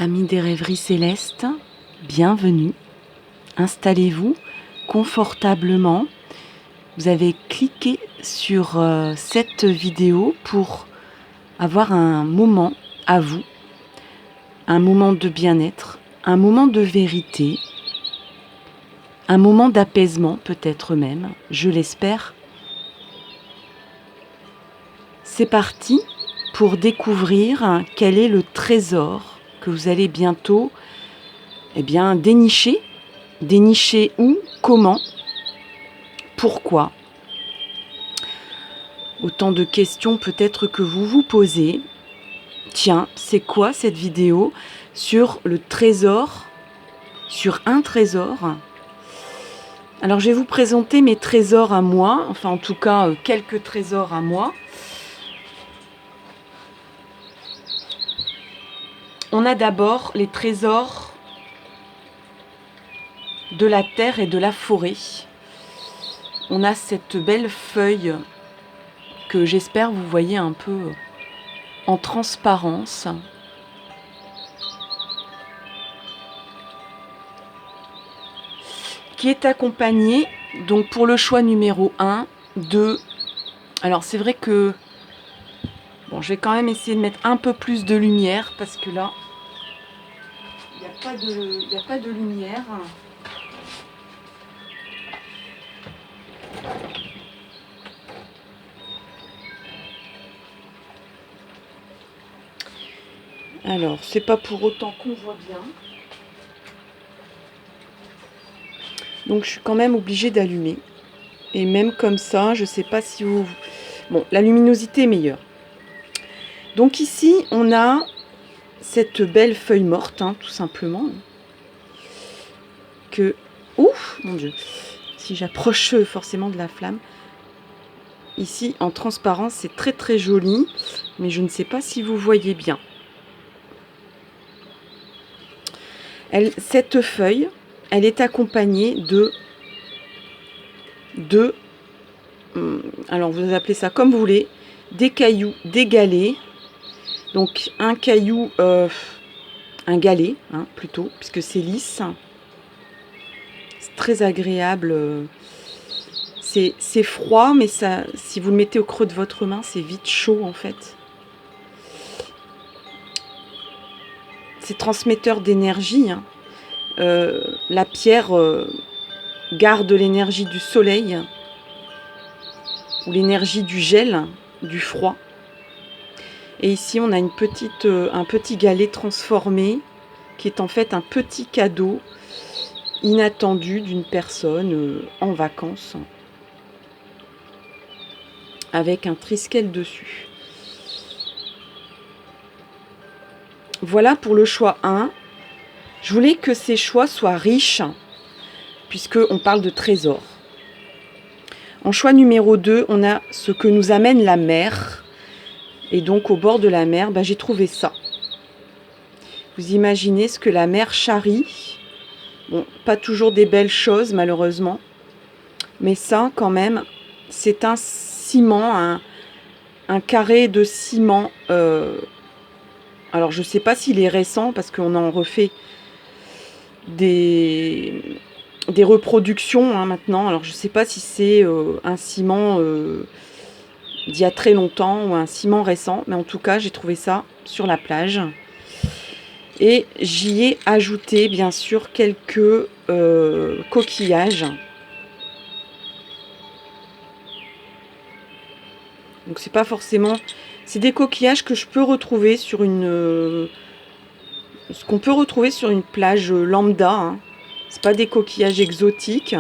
Amis des rêveries célestes, bienvenue. Installez-vous confortablement. Vous avez cliqué sur cette vidéo pour avoir un moment à vous, un moment de bien-être, un moment de vérité, un moment d'apaisement peut-être même, je l'espère. C'est parti pour découvrir quel est le trésor que vous allez bientôt dénicher. Dénicher où, comment, pourquoi. Autant de questions peut-être que vous vous posez. Tiens, c'est quoi cette vidéo sur le trésor, sur un trésor? Alors je vais vous présenter mes trésors à moi, enfin en tout cas quelques trésors à moi. On a d'abord les trésors de la terre et de la forêt. On a cette belle feuille que j'espère vous voyez un peu en transparence. Qui est accompagnée, donc pour le choix numéro 1, de... Alors c'est vrai que... Bon, je vais quand même essayer de mettre un peu plus de lumière, parce que là, il n'y a pas de lumière. Alors, c'est pas pour autant qu'on voit bien. Donc, je suis quand même obligée d'allumer. Et même comme ça, je sais pas si vous... Bon, la luminosité est meilleure. Donc ici, on a cette belle feuille morte, hein, tout simplement. Que... Ouf, mon Dieu. Si j'approche forcément de la flamme. Ici, en transparence, c'est très très joli. Mais je ne sais pas si vous voyez bien. Cette feuille, elle est accompagnée de alors vous appelez ça comme vous voulez, des cailloux, des galets. Donc un caillou, un galet hein, plutôt, puisque c'est lisse. C'est très agréable. C'est froid, mais ça, si vous le mettez au creux de votre main, c'est vite chaud en fait. C'est transmetteur d'énergie. Hein. La pierre garde l'énergie du soleil ou l'énergie du gel, du froid. Et ici, on a un petit galet transformé qui est en fait un petit cadeau inattendu d'une personne en vacances avec un triskel dessus. Voilà pour le choix 1. Je voulais que ces choix soient riches puisqu'on parle de trésors. En choix numéro 2, on a ce que nous amène la mer. Et donc au bord de la mer, j'ai trouvé ça. Vous imaginez ce que la mer charrie. Bon, pas toujours des belles choses malheureusement. Mais ça quand même, c'est un ciment, un carré de ciment. Alors je ne sais pas s'il est récent parce qu'on en refait des reproductions hein, maintenant. Alors je ne sais pas si c'est un ciment d'il y a très longtemps ou un ciment récent. Mais en tout cas, j'ai trouvé ça sur la plage. Et j'y ai ajouté bien sûr quelques coquillages. Donc c'est pas forcément... C'est des coquillages que je peux retrouver sur une... ce qu'on peut retrouver sur une plage lambda. Hein. C'est pas des coquillages exotiques.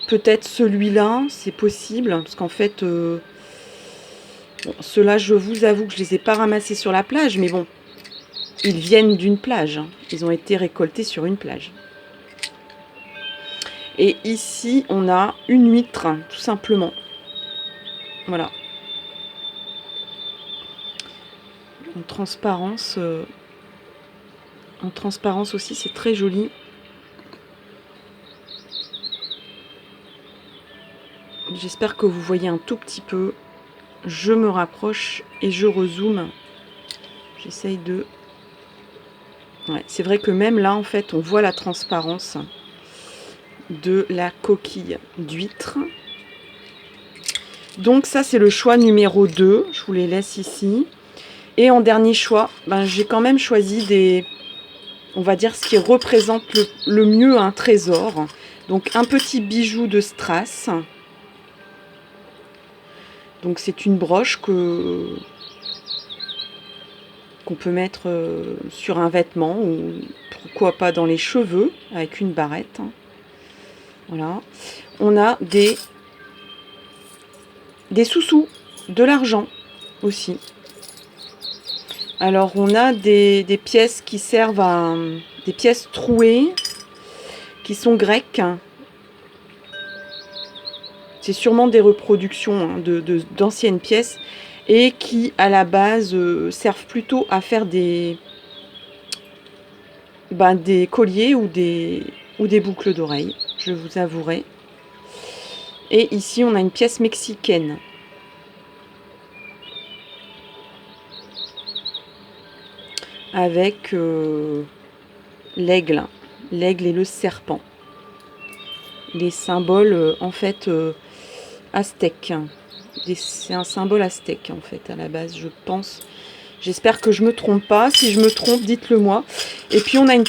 Peut-être celui-là, c'est possible. Parce qu'en fait... bon, ceux-là, je vous avoue que je les ai pas ramassés sur la plage. Mais bon, ils viennent d'une plage. Hein. Ils ont été récoltés sur une plage. Et ici, on a une huître, tout simplement. Voilà. En transparence aussi, c'est très joli. J'espère que vous voyez un tout petit peu. Je me rapproche et je rezoome. J'essaye de Ouais, c'est vrai que même là, en fait, on voit la transparence de la coquille d'huître. Donc ça, c'est le choix numéro 2. Je vous les laisse ici. Et en dernier choix, ben, j'ai quand même choisi des... On va dire ce qui représente le mieux un trésor. Donc un petit bijou de strass. Donc c'est une broche qu'on peut mettre sur un vêtement ou pourquoi pas dans les cheveux avec une barrette. Voilà. On a des sous-sous, de l'argent aussi. Alors on a des pièces qui servent à... des pièces trouées qui sont grecques. C'est sûrement des reproductions d'anciennes pièces et qui à la base servent plutôt à faire des colliers ou des boucles d'oreilles, je vous avouerai. Et ici on a une pièce mexicaine. Avec l'aigle et le serpent. Les symboles en fait aztèques. C'est un symbole aztèque en fait à la base, je pense. J'espère que je me trompe pas. Si je me trompe, dites-le moi. Et puis on a une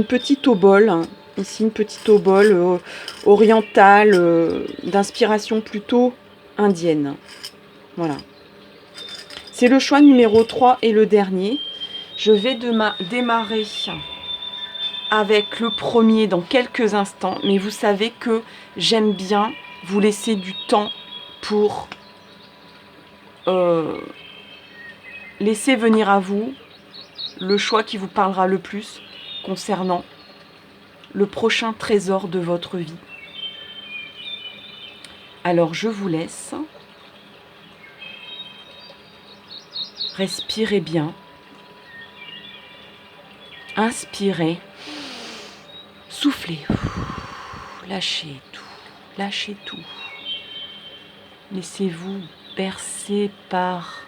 petite obole. Ici une petite obole orientale d'inspiration plutôt indienne. Voilà. C'est le choix numéro 3 et le dernier. Je vais démarrer avec le premier dans quelques instants, mais vous savez que j'aime bien vous laisser du temps pour laisser venir à vous le choix qui vous parlera le plus concernant le prochain trésor de votre vie. Alors je vous laisse. Respirez bien. Inspirez. Soufflez. Lâchez tout. Lâchez tout. Laissez-vous bercer par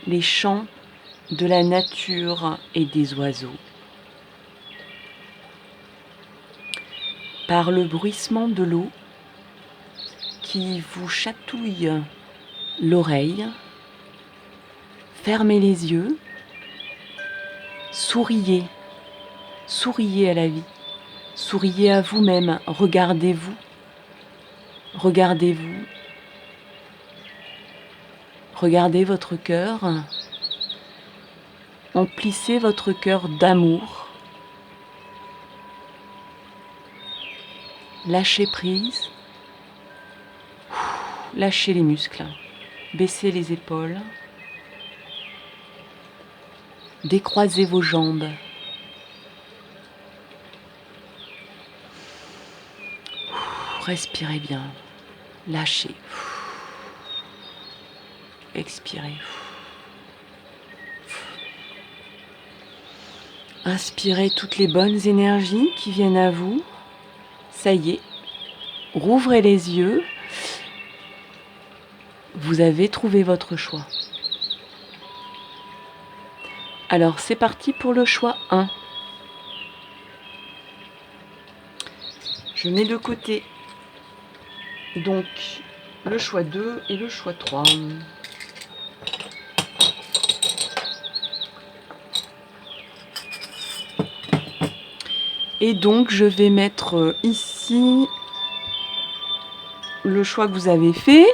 les chants de la nature et des oiseaux. Par le bruissement de l'eau qui vous chatouille l'oreille. Fermez les yeux. Souriez. Souriez à la vie. Souriez à vous-même. Regardez-vous. Regardez-vous. Regardez votre cœur. Emplissez votre cœur d'amour. Lâchez prise. Lâchez les muscles. Baissez les épaules. Décroisez vos jambes. Respirez bien. Lâchez. Expirez. Inspirez toutes les bonnes énergies qui viennent à vous. Ça y est. Rouvrez les yeux. Vous avez trouvé votre choix. Alors c'est parti pour le choix 1. Je mets de côté donc le choix 2 et le choix 3. Et donc je vais mettre ici le choix que vous avez fait.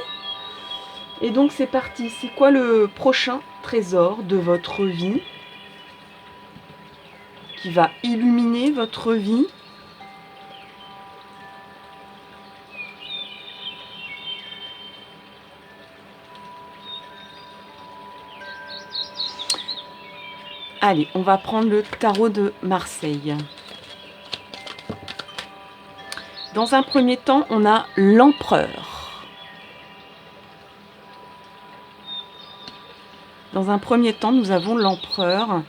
Et donc c'est parti. C'est quoi le prochain trésor de votre vie qui va illuminer votre vie? Allez, on va prendre le tarot de Marseille. Dans un premier temps, on a l'empereur. Dans un premier temps, nous avons l'empereur.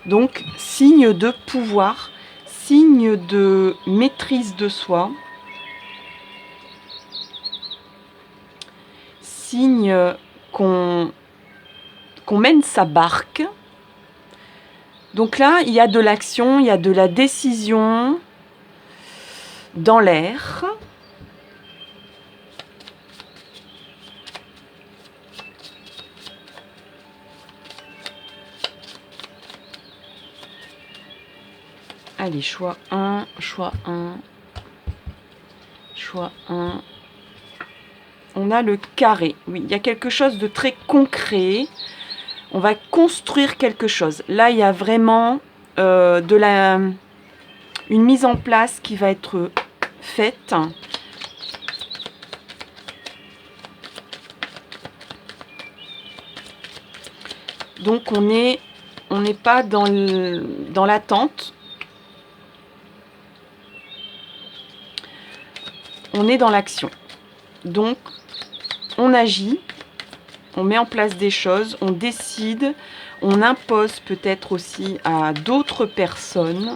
Donc, signe de pouvoir, signe de maîtrise de soi, signe qu'on mène sa barque, Donc là, il y a de l'action, il y a de la décision dans l'air. Allez, choix 1, choix 1, choix 1. On a le carré. Oui, il y a quelque chose de très concret. On va construire quelque chose. Là, il y a vraiment une mise en place qui va être faite. Donc, on n'est pas dans l'attente. On est dans l'action. Donc, on agit, on met en place des choses, on décide, on impose peut-être aussi à d'autres personnes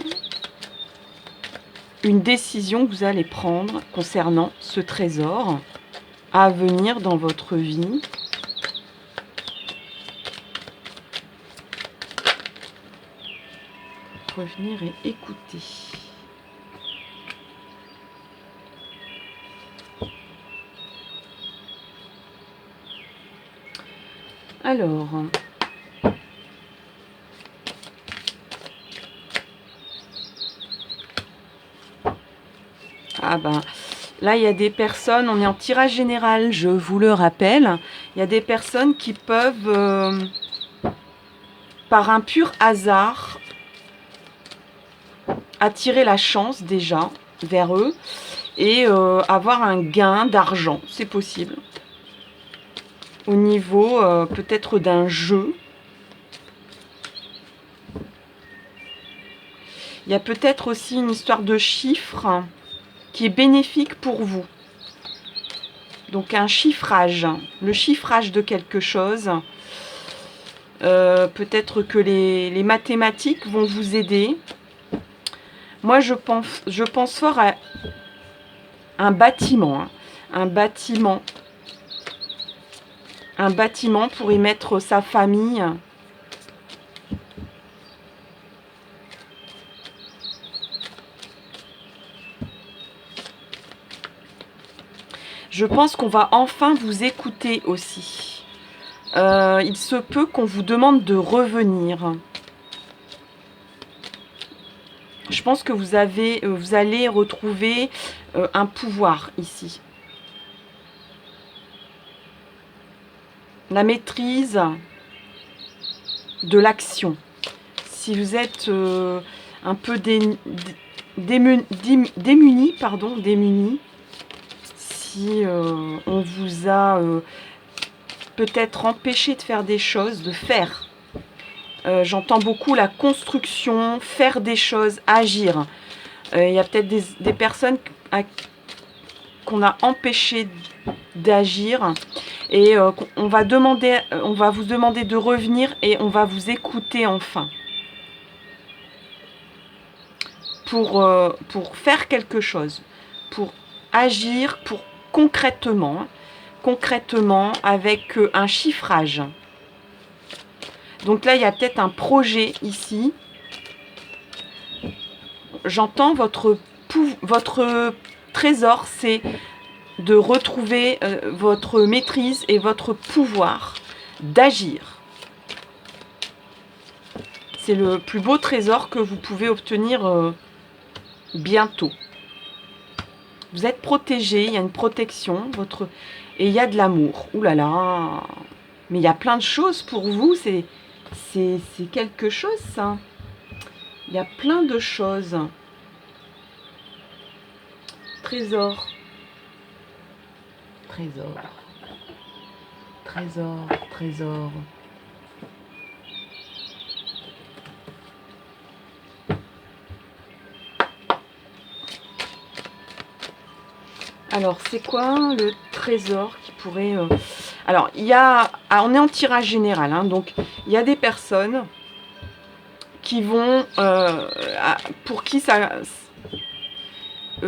une décision que vous allez prendre concernant ce trésor à venir dans votre vie. Revenir et écouter. Alors, ah ben, là il y a des personnes, on est en tirage général, je vous le rappelle, il y a des personnes qui peuvent, par un pur hasard, attirer la chance déjà vers eux et avoir un gain d'argent, c'est possible. Au niveau peut-être d'un jeu. Il y a peut-être aussi une histoire de chiffres qui est bénéfique pour vous. Donc un chiffrage, le chiffrage de quelque chose. Peut-être que les mathématiques vont vous aider. Moi, je pense fort à un bâtiment. Hein. Un bâtiment pour y mettre sa famille. Je pense qu'on va enfin vous écouter aussi. Il se peut qu'on vous demande de revenir. Je pense que vous allez retrouver un pouvoir ici. La maîtrise de l'action. Si vous êtes un peu démuni, si on vous a peut-être empêché de faire des choses, de faire. J'entends beaucoup la construction, faire des choses, agir. Il y a peut-être des personnes qu'on a empêché d'agir et on va vous demander de revenir et on va vous écouter enfin pour faire quelque chose, pour agir, pour concrètement avec un chiffrage. Donc là, il y a peut-être un projet ici. J'entends votre trésor, c'est de retrouver votre maîtrise et votre pouvoir d'agir. C'est le plus beau trésor que vous pouvez obtenir bientôt. Vous êtes protégé, il y a une protection, et il y a de l'amour. Ouh là là, mais il y a plein de choses pour vous, c'est quelque chose ça. Il y a plein de choses. Trésor. Trésor. Trésor, trésor. Alors, c'est quoi le trésor qui pourrait... Alors, il y a... on est en tirage général, hein, donc il y a des personnes qui vont... pour qui ça...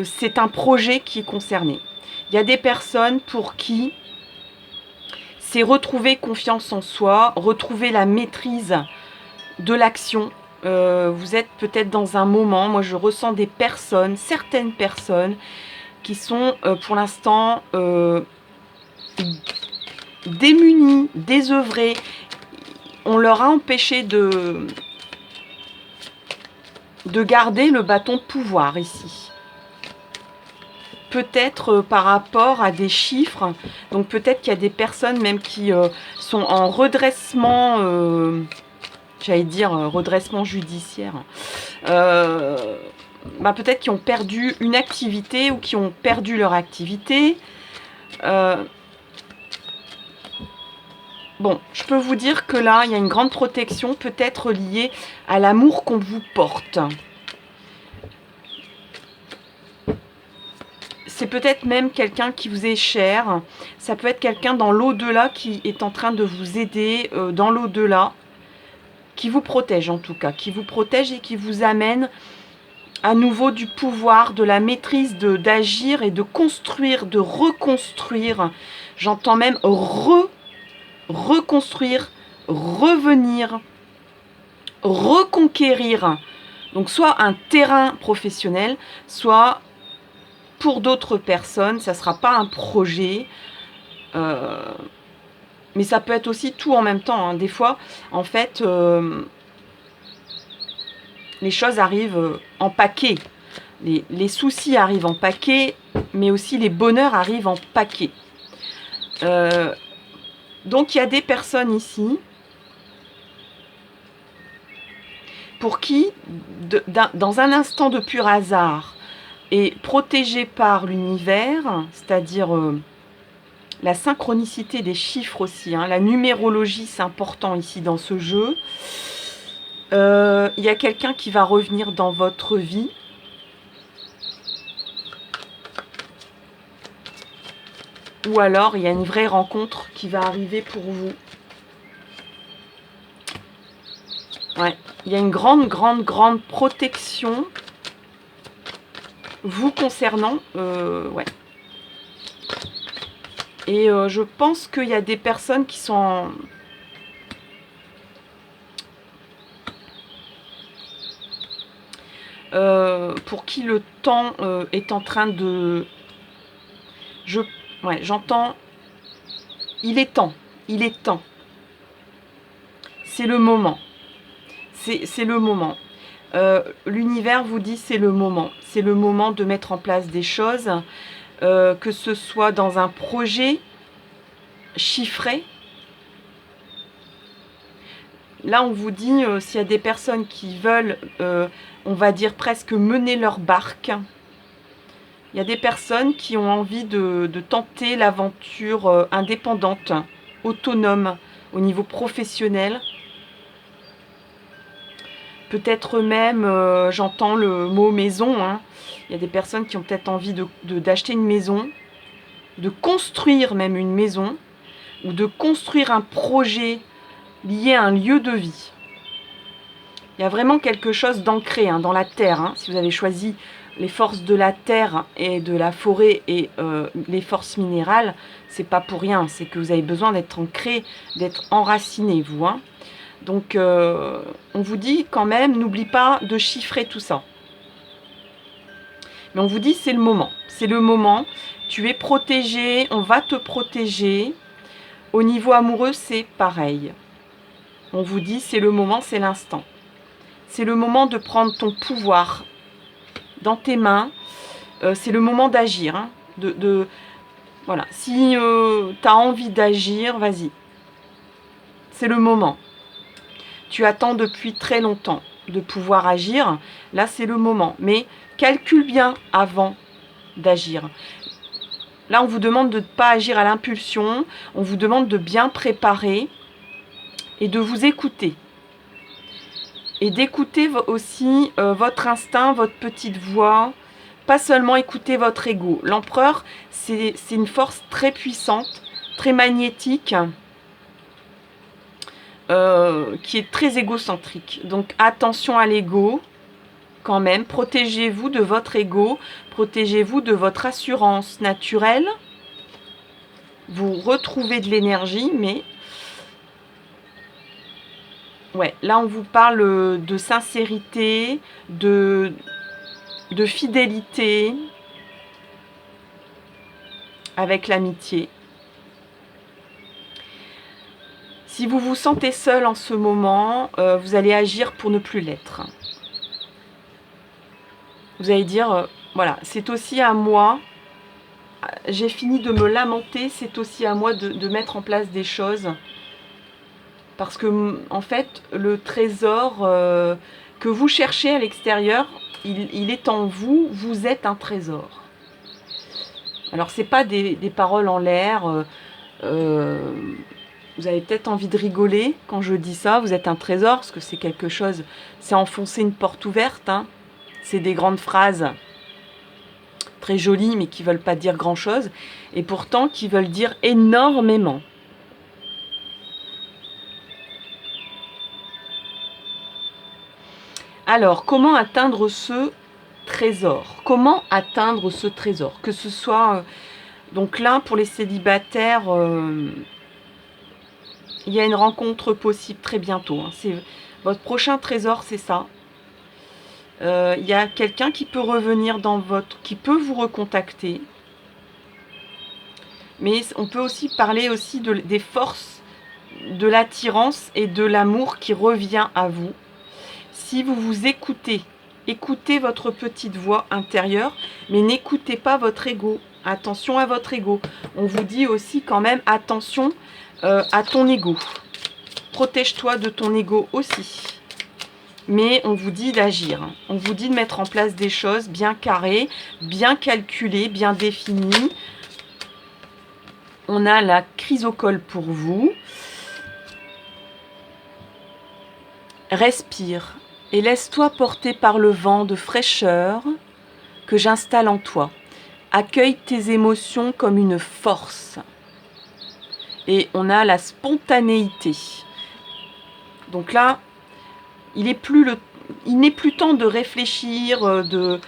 c'est un projet qui est concerné. Il y a des personnes pour qui c'est retrouver confiance en soi, retrouver la maîtrise de l'action Vous êtes peut-être dans un moment, moi je ressens des personnes, certaines personnes, qui sont pour l'instant démunies, désœuvrées. On leur a empêché de garder le bâton de pouvoir ici. Peut-être par rapport à des chiffres, donc peut-être qu'il y a des personnes même qui sont en redressement, j'allais dire redressement judiciaire, peut-être qui ont perdu une activité ou qui ont perdu leur activité. Bon, je peux vous dire que là, il y a une grande protection, peut-être liée à l'amour qu'on vous porte. C'est peut-être même quelqu'un qui vous est cher. Ça peut être quelqu'un dans l'au-delà qui est en train de vous aider dans l'au-delà, qui vous protège en tout cas, qui vous protège et qui vous amène à nouveau du pouvoir, de la maîtrise d'agir et de construire, de reconstruire. J'entends même reconstruire, revenir, reconquérir. Donc soit un terrain professionnel, soit pour d'autres personnes, ça ne sera pas un projet, mais ça peut être aussi tout en même temps. Hein. Des fois, en fait, les choses arrivent en paquet. Les soucis arrivent en paquet, mais aussi les bonheurs arrivent en paquet. Donc il y a des personnes ici pour qui, dans un instant de pur hasard, et protégé par l'univers, c'est-à-dire la synchronicité des chiffres aussi, hein, la numérologie, c'est important ici dans ce jeu. Il y a quelqu'un qui va revenir dans votre vie. Ou alors, il y a une vraie rencontre qui va arriver pour vous. Ouais, il y a une grande protection vous concernant. Ouais. Et je pense qu'il y a des personnes qui sont pour qui le temps est en train de... Ouais, j'entends... Il est temps. C'est le moment. C'est le moment. L'univers vous dit c'est le moment. C'est le moment de mettre en place des choses, que ce soit dans un projet chiffré. Là, on vous dit, s'il y a des personnes qui veulent, on va dire presque mener leur barque, il y a des personnes qui ont envie de tenter l'aventure indépendante, autonome, au niveau professionnel. Peut-être même, j'entends le mot maison, hein. Il y a des personnes qui ont peut-être envie d'acheter une maison, de construire même une maison, ou de construire un projet lié à un lieu de vie. Il y a vraiment quelque chose d'ancré dans la terre. Hein. Si vous avez choisi les forces de la terre et de la forêt et les forces minérales, c'est pas pour rien. C'est que vous avez besoin d'être ancré, d'être enraciné, vous. Hein. Donc, on vous dit quand même, n'oublie pas de chiffrer tout ça. Mais on vous dit, c'est le moment. C'est le moment. Tu es protégé, on va te protéger. Au niveau amoureux, c'est pareil. On vous dit, c'est le moment, c'est l'instant. C'est le moment de prendre ton pouvoir dans tes mains. C'est le moment d'agir. Hein. Voilà. Si tu as envie d'agir, vas-y. C'est le moment. Tu attends depuis très longtemps de pouvoir agir. Là, c'est le moment. Mais calcule bien avant d'agir. Là, on vous demande de ne pas agir à l'impulsion. On vous demande de bien préparer et de vous écouter. Et d'écouter aussi votre instinct, votre petite voix. Pas seulement écouter votre ego. L'empereur, c'est une force très puissante, très magnétique, qui est très égocentrique. Donc attention à l'ego, quand même. Protégez-vous de votre ego, protégez-vous de votre assurance naturelle. Vous retrouvez de l'énergie, mais Ouais, là on vous parle de sincérité, de fidélité avec l'amitié. Si vous vous sentez seul en ce moment, vous allez agir pour ne plus l'être. Vous allez dire, voilà, c'est aussi à moi, j'ai fini de me lamenter, c'est aussi à moi de mettre en place des choses. Parce que, en fait, le trésor que vous cherchez à l'extérieur, il est en vous, vous êtes un trésor. Alors, ce n'est pas des paroles en l'air. Vous avez peut-être envie de rigoler quand je dis ça, vous êtes un trésor, parce que c'est quelque chose, c'est enfoncer une porte ouverte. Hein. C'est des grandes phrases très jolies, mais qui ne veulent pas dire grand-chose, et pourtant qui veulent dire énormément. Alors, comment atteindre ce trésor? Comment atteindre ce trésor? Que ce soit... donc là, pour les célibataires, il y a une rencontre possible très bientôt. Hein. Votre prochain trésor, c'est ça. Il y a quelqu'un qui peut revenir dans votre... qui peut vous recontacter. Mais on peut aussi parler aussi des forces, de l'attirance et de l'amour qui revient à vous. Si vous vous écoutez, écoutez votre petite voix intérieure, mais n'écoutez pas votre ego. Attention à votre ego. On vous dit aussi quand même attention à ton ego. Protège-toi de ton ego aussi. Mais on vous dit d'agir. On vous dit de mettre en place des choses bien carrées, bien calculées, bien définies. On a la chrysocole pour vous. Respire et laisse-toi porter par le vent de fraîcheur que j'installe en toi. Accueille tes émotions comme une force. Et on a la spontanéité. Donc là, il n'est plus temps de réfléchir, de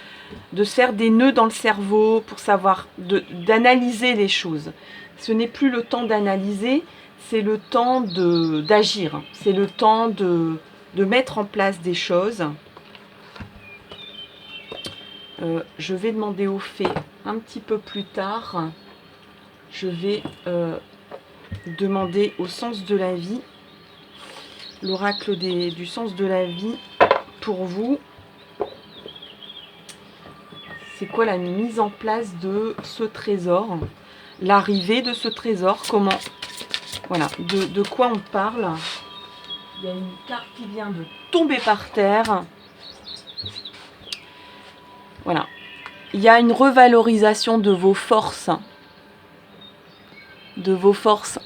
se faire des nœuds dans le cerveau pour savoir, d'analyser les choses. Ce n'est plus le temps d'analyser, c'est le temps d'agir. C'est le temps de mettre en place des choses. Je vais demander aux fées un petit peu plus tard. Je vais demander au sens de la vie, l'oracle du sens de la vie pour vous. C'est quoi la mise en place de ce trésor? L'arrivée de ce trésor, comment? Voilà, de quoi on parle? Il y a une carte qui vient de tomber par terre. Voilà. Il y a une revalorisation de vos forces. De vos forces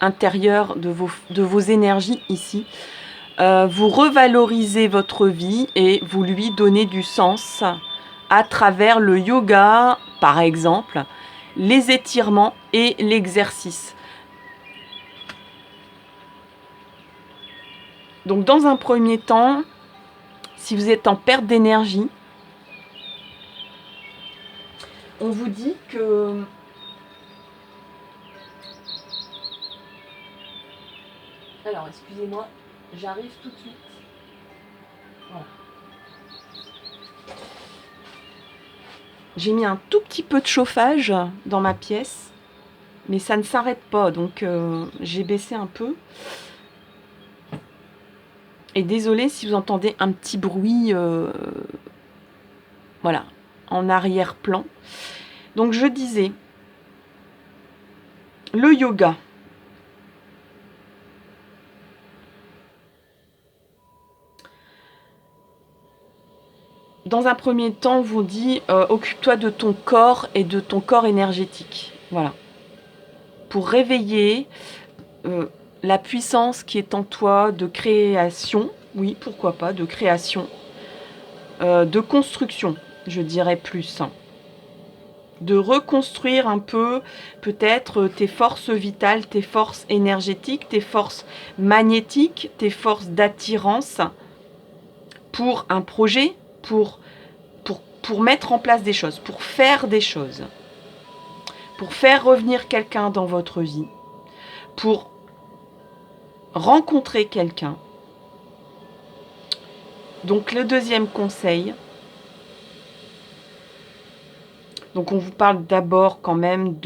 intérieures, de vos énergies ici. Vous revalorisez votre vie et vous lui donnez du sens à travers le yoga, par exemple, les étirements et l'exercice. Donc, dans un premier temps, si vous êtes en perte d'énergie, on vous dit que alors, excusez-moi, j'arrive tout de suite. Voilà. J'ai mis un tout petit peu de chauffage dans ma pièce, mais ça ne s'arrête pas, donc j'ai baissé un peu. Et désolée si vous entendez un petit bruit, voilà, en arrière-plan. Donc je disais, le yoga. Dans un premier temps, on vous dit, occupe-toi de ton corps et de ton corps énergétique. Voilà. Pour réveiller la puissance qui est en toi de création, oui, pourquoi pas, de création, de construction, je dirais plus. De reconstruire un peu, peut-être, tes forces vitales, tes forces énergétiques, tes forces magnétiques, tes forces d'attirance pour un projet, pour mettre en place des choses, pour faire des choses, pour faire revenir quelqu'un dans votre vie, pour rencontrer quelqu'un. Donc le deuxième conseil, donc on vous parle d'abord quand même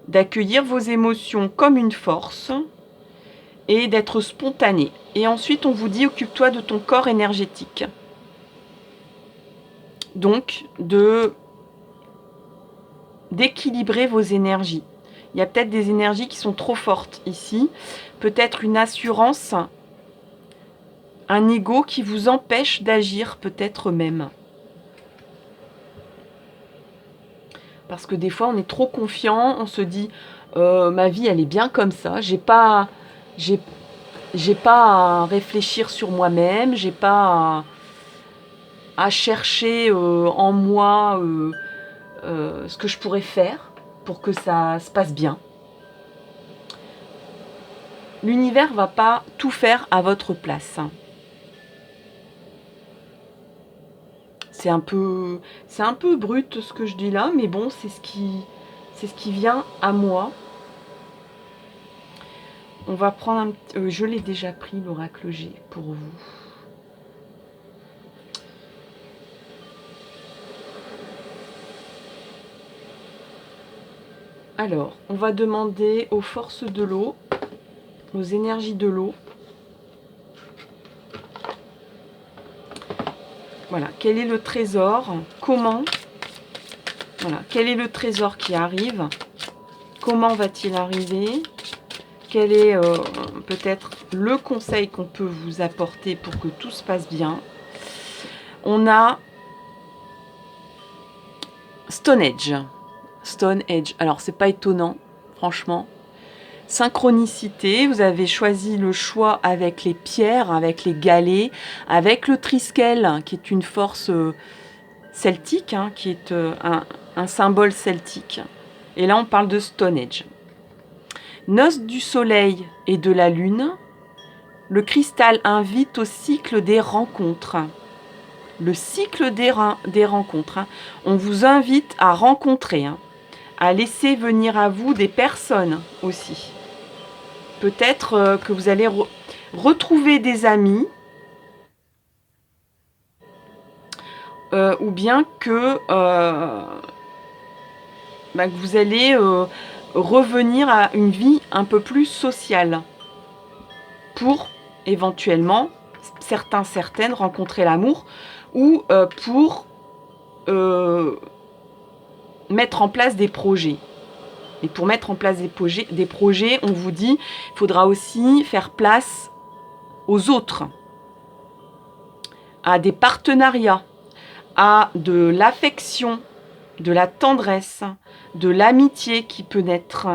d'accueillir vos émotions comme une force et d'être spontané. Et ensuite on vous dit occupe-toi de ton corps énergétique. Donc d'équilibrer vos énergies. Il y a peut-être des énergies qui sont trop fortes ici, peut-être une assurance, un ego qui vous empêche d'agir peut-être même. Parce que des fois on est trop confiant, on se dit ma vie elle est bien comme ça, j'ai pas à réfléchir sur moi-même, j'ai pas à chercher en moi ce que je pourrais faire pour que ça se passe bien. L'univers va pas tout faire à votre place. C'est un peu brut ce que je dis là, mais bon, c'est ce qui vient à moi. On va prendre un petit... je l'ai déjà pris, l'oracle G, pour vous. Alors, on va demander aux forces de l'eau, aux énergies de l'eau. Voilà, quel est le trésor? Comment? Voilà, quel est le trésor qui arrive? Comment va-t-il arriver? Quel est peut-être le conseil qu'on peut vous apporter pour que tout se passe bien? On a Stone Age. Stone Age. Alors, c'est pas étonnant, franchement. Synchronicité, vous avez choisi le choix avec les pierres, avec les galets, avec le triskel, qui est une force celtique, hein, qui est un symbole celtique. Et là, on parle de Stone Age. Noces du soleil et de la lune, le cristal invite au cycle des rencontres. Le cycle des rencontres. Hein. On vous invite à rencontrer, hein, à laisser venir à vous des personnes aussi. Peut-être que vous allez retrouver des amis, ou bien que vous allez revenir à une vie un peu plus sociale pour éventuellement, certaines, rencontrer l'amour ou pour mettre en place des projets. Et pour mettre en place des projets, on vous dit, il faudra aussi faire place aux autres, à des partenariats, à de l'affection, de la tendresse, de l'amitié qui peut naître,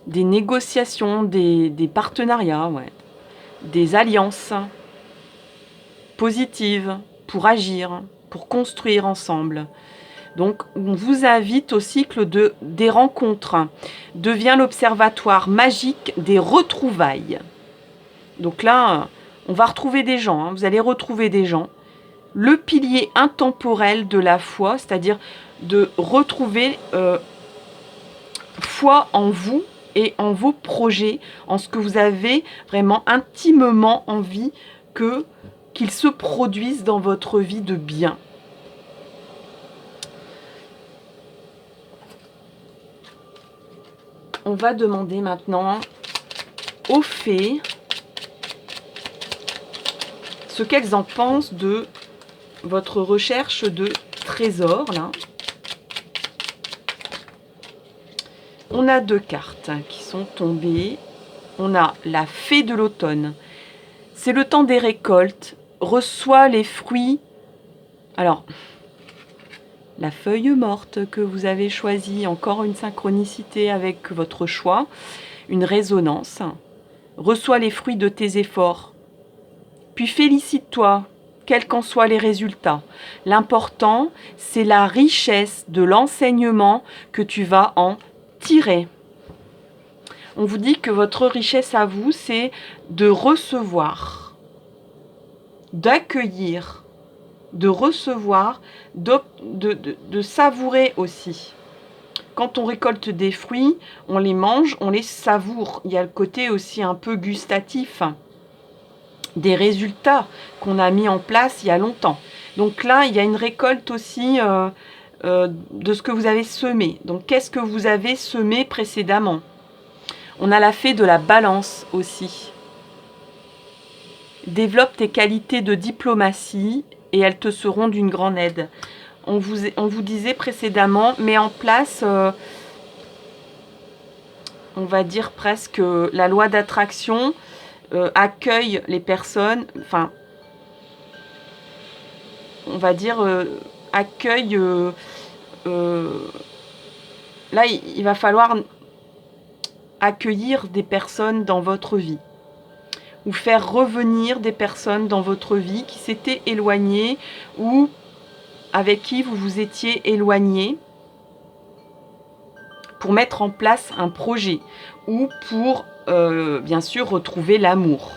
des négociations, des partenariats, ouais, des alliances positives pour agir, pour construire ensemble. Donc, on vous invite au cycle des rencontres. Devient l'observatoire magique des retrouvailles. Donc là, on va retrouver des gens. Hein, vous allez retrouver des gens. Le pilier intemporel de la foi, c'est-à-dire de retrouver foi en vous et en vos projets, en ce que vous avez vraiment intimement envie qu'ils se produisent dans votre vie de bien. On va demander maintenant aux fées ce qu'elles en pensent de votre recherche de trésors. Là. On a 2 cartes qui sont tombées. On a la fée de l'automne. C'est le temps des récoltes. Reçoit les fruits. Alors, la feuille morte que vous avez choisie, encore une synchronicité avec votre choix, une résonance. Reçois les fruits de tes efforts. Puis félicite-toi, quels qu'en soient les résultats. L'important, c'est la richesse de l'enseignement que tu vas en tirer. On vous dit que votre richesse à vous, c'est de recevoir, d'accueillir, de recevoir, de savourer aussi. Quand on récolte des fruits, on les mange, on les savoure. Il y a le côté aussi un peu gustatif. des résultats qu'on a mis en place il y a longtemps. Donc là, il y a une récolte aussi de ce que vous avez semé. Donc qu'est-ce que vous avez semé précédemment? On a la fée de la balance aussi. Développe tes qualités de diplomatie et elles te seront d'une grande aide. On vous disait précédemment, mets en place, on va dire presque la loi d'attraction, accueille les personnes, enfin, on va dire accueille, là il va falloir accueillir des personnes dans votre vie ou faire revenir des personnes dans votre vie qui s'étaient éloignées ou avec qui vous vous étiez éloigné pour mettre en place un projet ou pour bien sûr retrouver l'amour.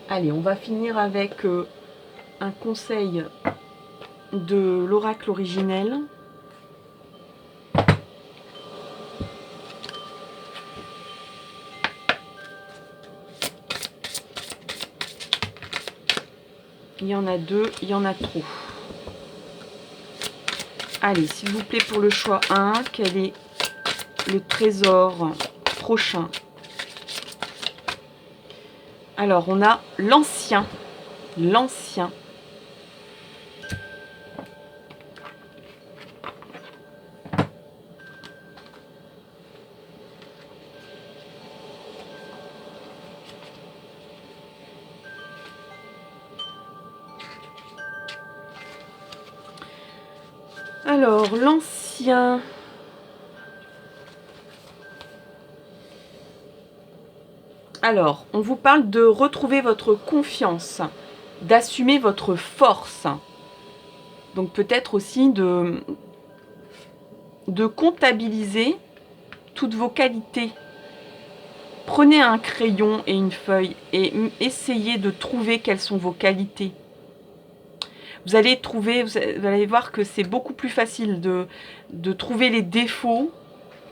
Allez, on va finir avec un conseil de l'oracle originel. Il y en a deux, il y en a trop. Allez, s'il vous plaît, pour le choix 1, quel est le trésor prochain? Alors, on a l'ancien. L'ancien. Alors, l'ancien. Alors, on vous parle de retrouver votre confiance, d'assumer votre force. Donc peut-être aussi de comptabiliser toutes vos qualités. Prenez un crayon et une feuille et essayez de trouver quelles sont vos qualités. Vous allez voir que c'est beaucoup plus facile de trouver les défauts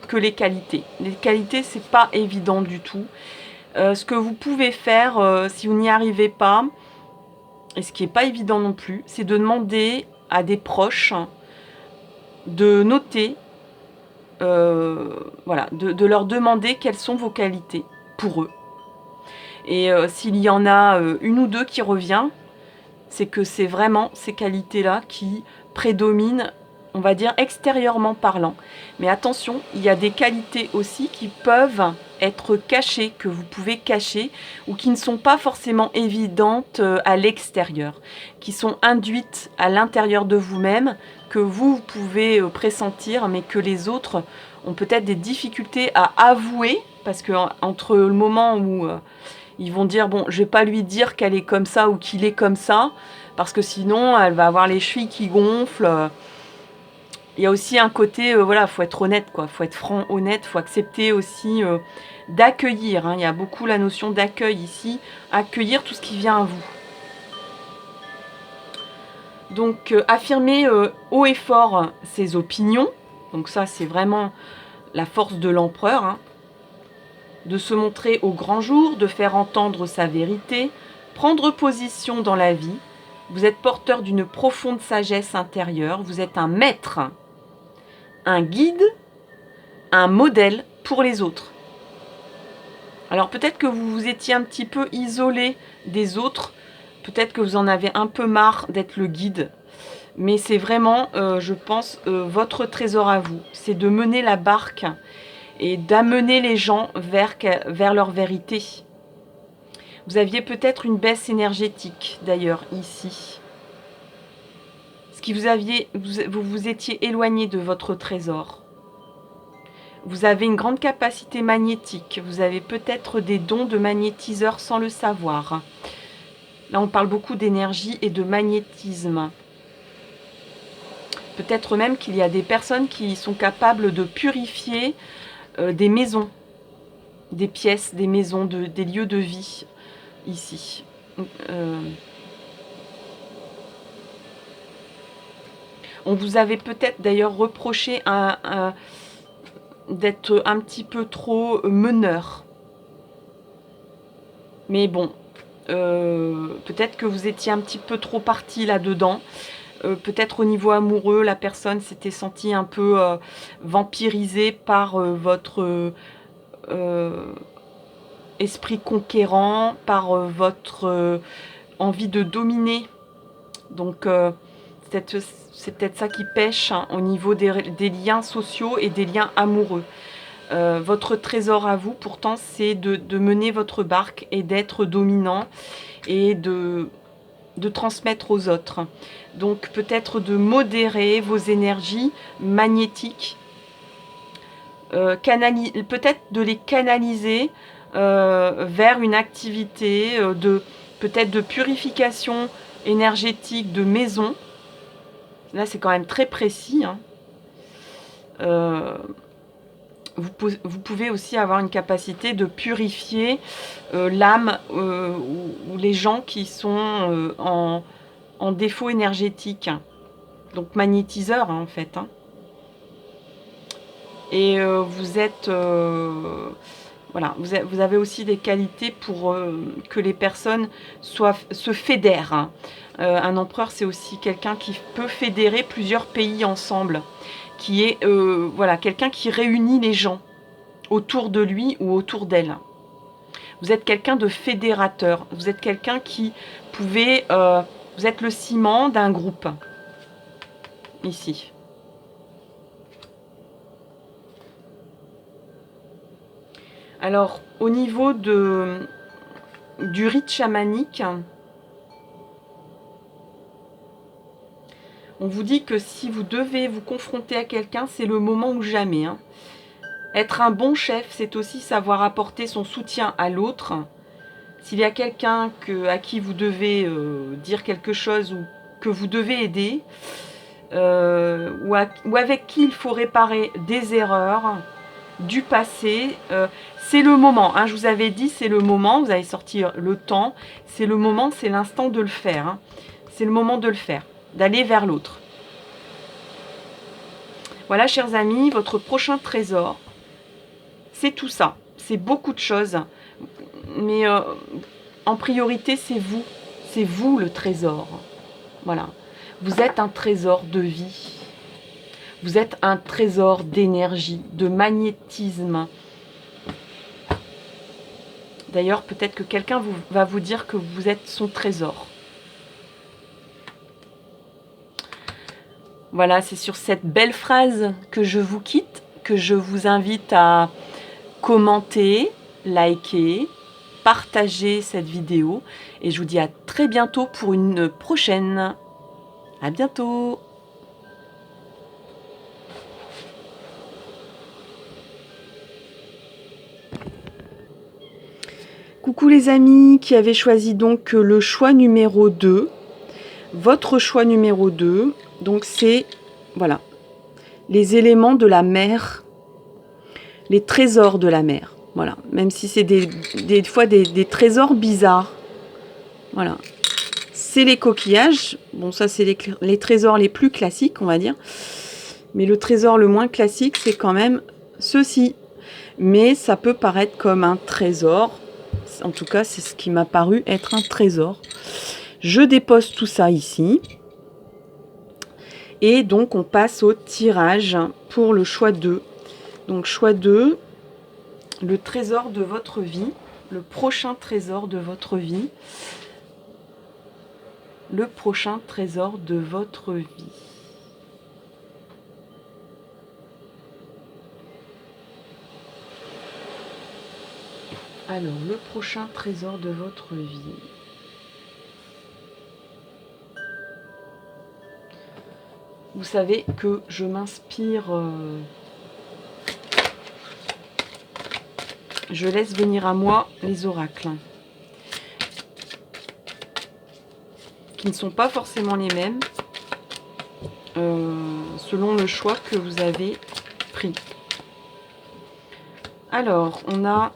que les qualités. Les qualités, c'est pas évident du tout. Ce que vous pouvez faire, si vous n'y arrivez pas, et ce qui n'est pas évident non plus, c'est de demander à des proches de noter, voilà, de leur demander quelles sont vos qualités pour eux. Et s'il y en a une ou deux qui revient, c'est que c'est vraiment ces qualités-là qui prédominent, on va dire, extérieurement parlant. Mais attention, il y a des qualités aussi qui peuvent être cachées, que vous pouvez cacher, ou qui ne sont pas forcément évidentes à l'extérieur, qui sont induites à l'intérieur de vous-même, que vous pouvez pressentir, mais que les autres ont peut-être des difficultés à avouer, parce que entre le moment où ils vont dire, bon, je vais pas lui dire qu'elle est comme ça ou qu'il est comme ça, parce que sinon, elle va avoir les chevilles qui gonflent. Il y a aussi un côté, voilà, faut être honnête, quoi. Faut être franc, honnête, faut accepter aussi d'accueillir. Hein. Il y a beaucoup la notion d'accueil ici. Accueillir tout ce qui vient à vous. Donc, affirmer haut et fort ses opinions. Donc ça, c'est vraiment la force de l'empereur. Hein. De se montrer au grand jour, de faire entendre sa vérité, prendre position dans la vie. Vous êtes porteur d'une profonde sagesse intérieure, vous êtes un maître, un guide, un modèle pour les autres. Alors peut-être que vous vous étiez un petit peu isolé des autres, peut-être que vous en avez un peu marre d'être le guide, mais c'est vraiment, je pense, votre trésor à vous, c'est de mener la barque et d'amener les gens vers leur vérité. Vous aviez peut-être une baisse énergétique, d'ailleurs, ici. Ce qui vous étiez éloigné de votre trésor. Vous avez une grande capacité magnétique. Vous avez peut-être des dons de magnétiseur sans le savoir. Là, on parle beaucoup d'énergie et de magnétisme. Peut-être même qu'il y a des personnes qui sont capables de purifier des maisons, des pièces, des maisons, des lieux de vie ici. On vous avait peut-être d'ailleurs reproché d'être un petit peu trop meneur. Mais bon, peut-être que vous étiez un petit peu trop parti là-dedans. Peut-être au niveau amoureux, la personne s'était sentie un peu vampirisée par votre esprit conquérant, par votre envie de dominer. Donc c'est peut-être ça qui pêche hein, au niveau des liens sociaux et des liens amoureux. Votre trésor à vous, pourtant, c'est de mener votre barque et d'être dominant et de transmettre aux autres. Donc peut-être de modérer vos énergies magnétiques, peut-être de les canaliser vers une activité peut-être de purification énergétique de maison. Là c'est quand même très précis. Hein. Vous pouvez aussi avoir une capacité de purifier l'âme ou les gens qui sont en défaut énergétique. Donc magnétiseur hein, en fait. Hein. Et vous êtes... voilà, vous avez aussi des qualités pour que les personnes se fédèrent. Hein. Un empereur, c'est aussi quelqu'un qui peut fédérer plusieurs pays ensemble. Qui est voilà, quelqu'un qui réunit les gens autour de lui ou autour d'elle. Vous êtes quelqu'un de fédérateur. Vous êtes quelqu'un qui pouvait... vous êtes le ciment d'un groupe. Ici. Alors, au niveau du rite chamanique, on vous dit que si vous devez vous confronter à quelqu'un, c'est le moment ou jamais. Hein. Être un bon chef, c'est aussi savoir apporter son soutien à l'autre. S'il y a quelqu'un à qui vous devez dire quelque chose ou que vous devez aider, ou avec qui il faut réparer des erreurs du passé, c'est le moment. Hein, je vous avais dit, c'est le moment, vous avez sorti le temps, c'est le moment, c'est l'instant de le faire. Hein. C'est le moment de le faire, d'aller vers l'autre. Voilà, chers amis, votre prochain trésor, c'est tout ça. C'est beaucoup de choses. Mais en priorité, c'est vous le trésor. Voilà. Vous êtes un trésor de vie. Vous êtes un trésor d'énergie, de magnétisme. D'ailleurs, peut-être que quelqu'un va vous dire que vous êtes son trésor. Voilà, c'est sur cette belle phrase que je vous quitte, que je vous invite à commenter, liker, partager cette vidéo. Et je vous dis à très bientôt pour une prochaine. À bientôt. Coucou les amis qui avaient choisi donc le choix numéro 2. Votre choix numéro 2. Donc c'est, voilà, les éléments de la mer, les trésors de la mer. Voilà, même si c'est des fois des trésors bizarres. Voilà. C'est les coquillages. Bon, ça, c'est les trésors les plus classiques, on va dire. Mais le trésor le moins classique, c'est quand même ceci. Mais ça peut paraître comme un trésor. En tout cas, c'est ce qui m'a paru être un trésor. Je dépose tout ça ici. Et donc, on passe au tirage pour le choix 2. Donc, choix 2, le trésor de votre vie. Le prochain trésor de votre vie. Le prochain trésor de votre vie. Alors, le prochain trésor de votre vie. Vous savez que je m'inspire... je laisse venir à moi les oracles. Qui ne sont pas forcément les mêmes. Selon le choix que vous avez pris. Alors, on a...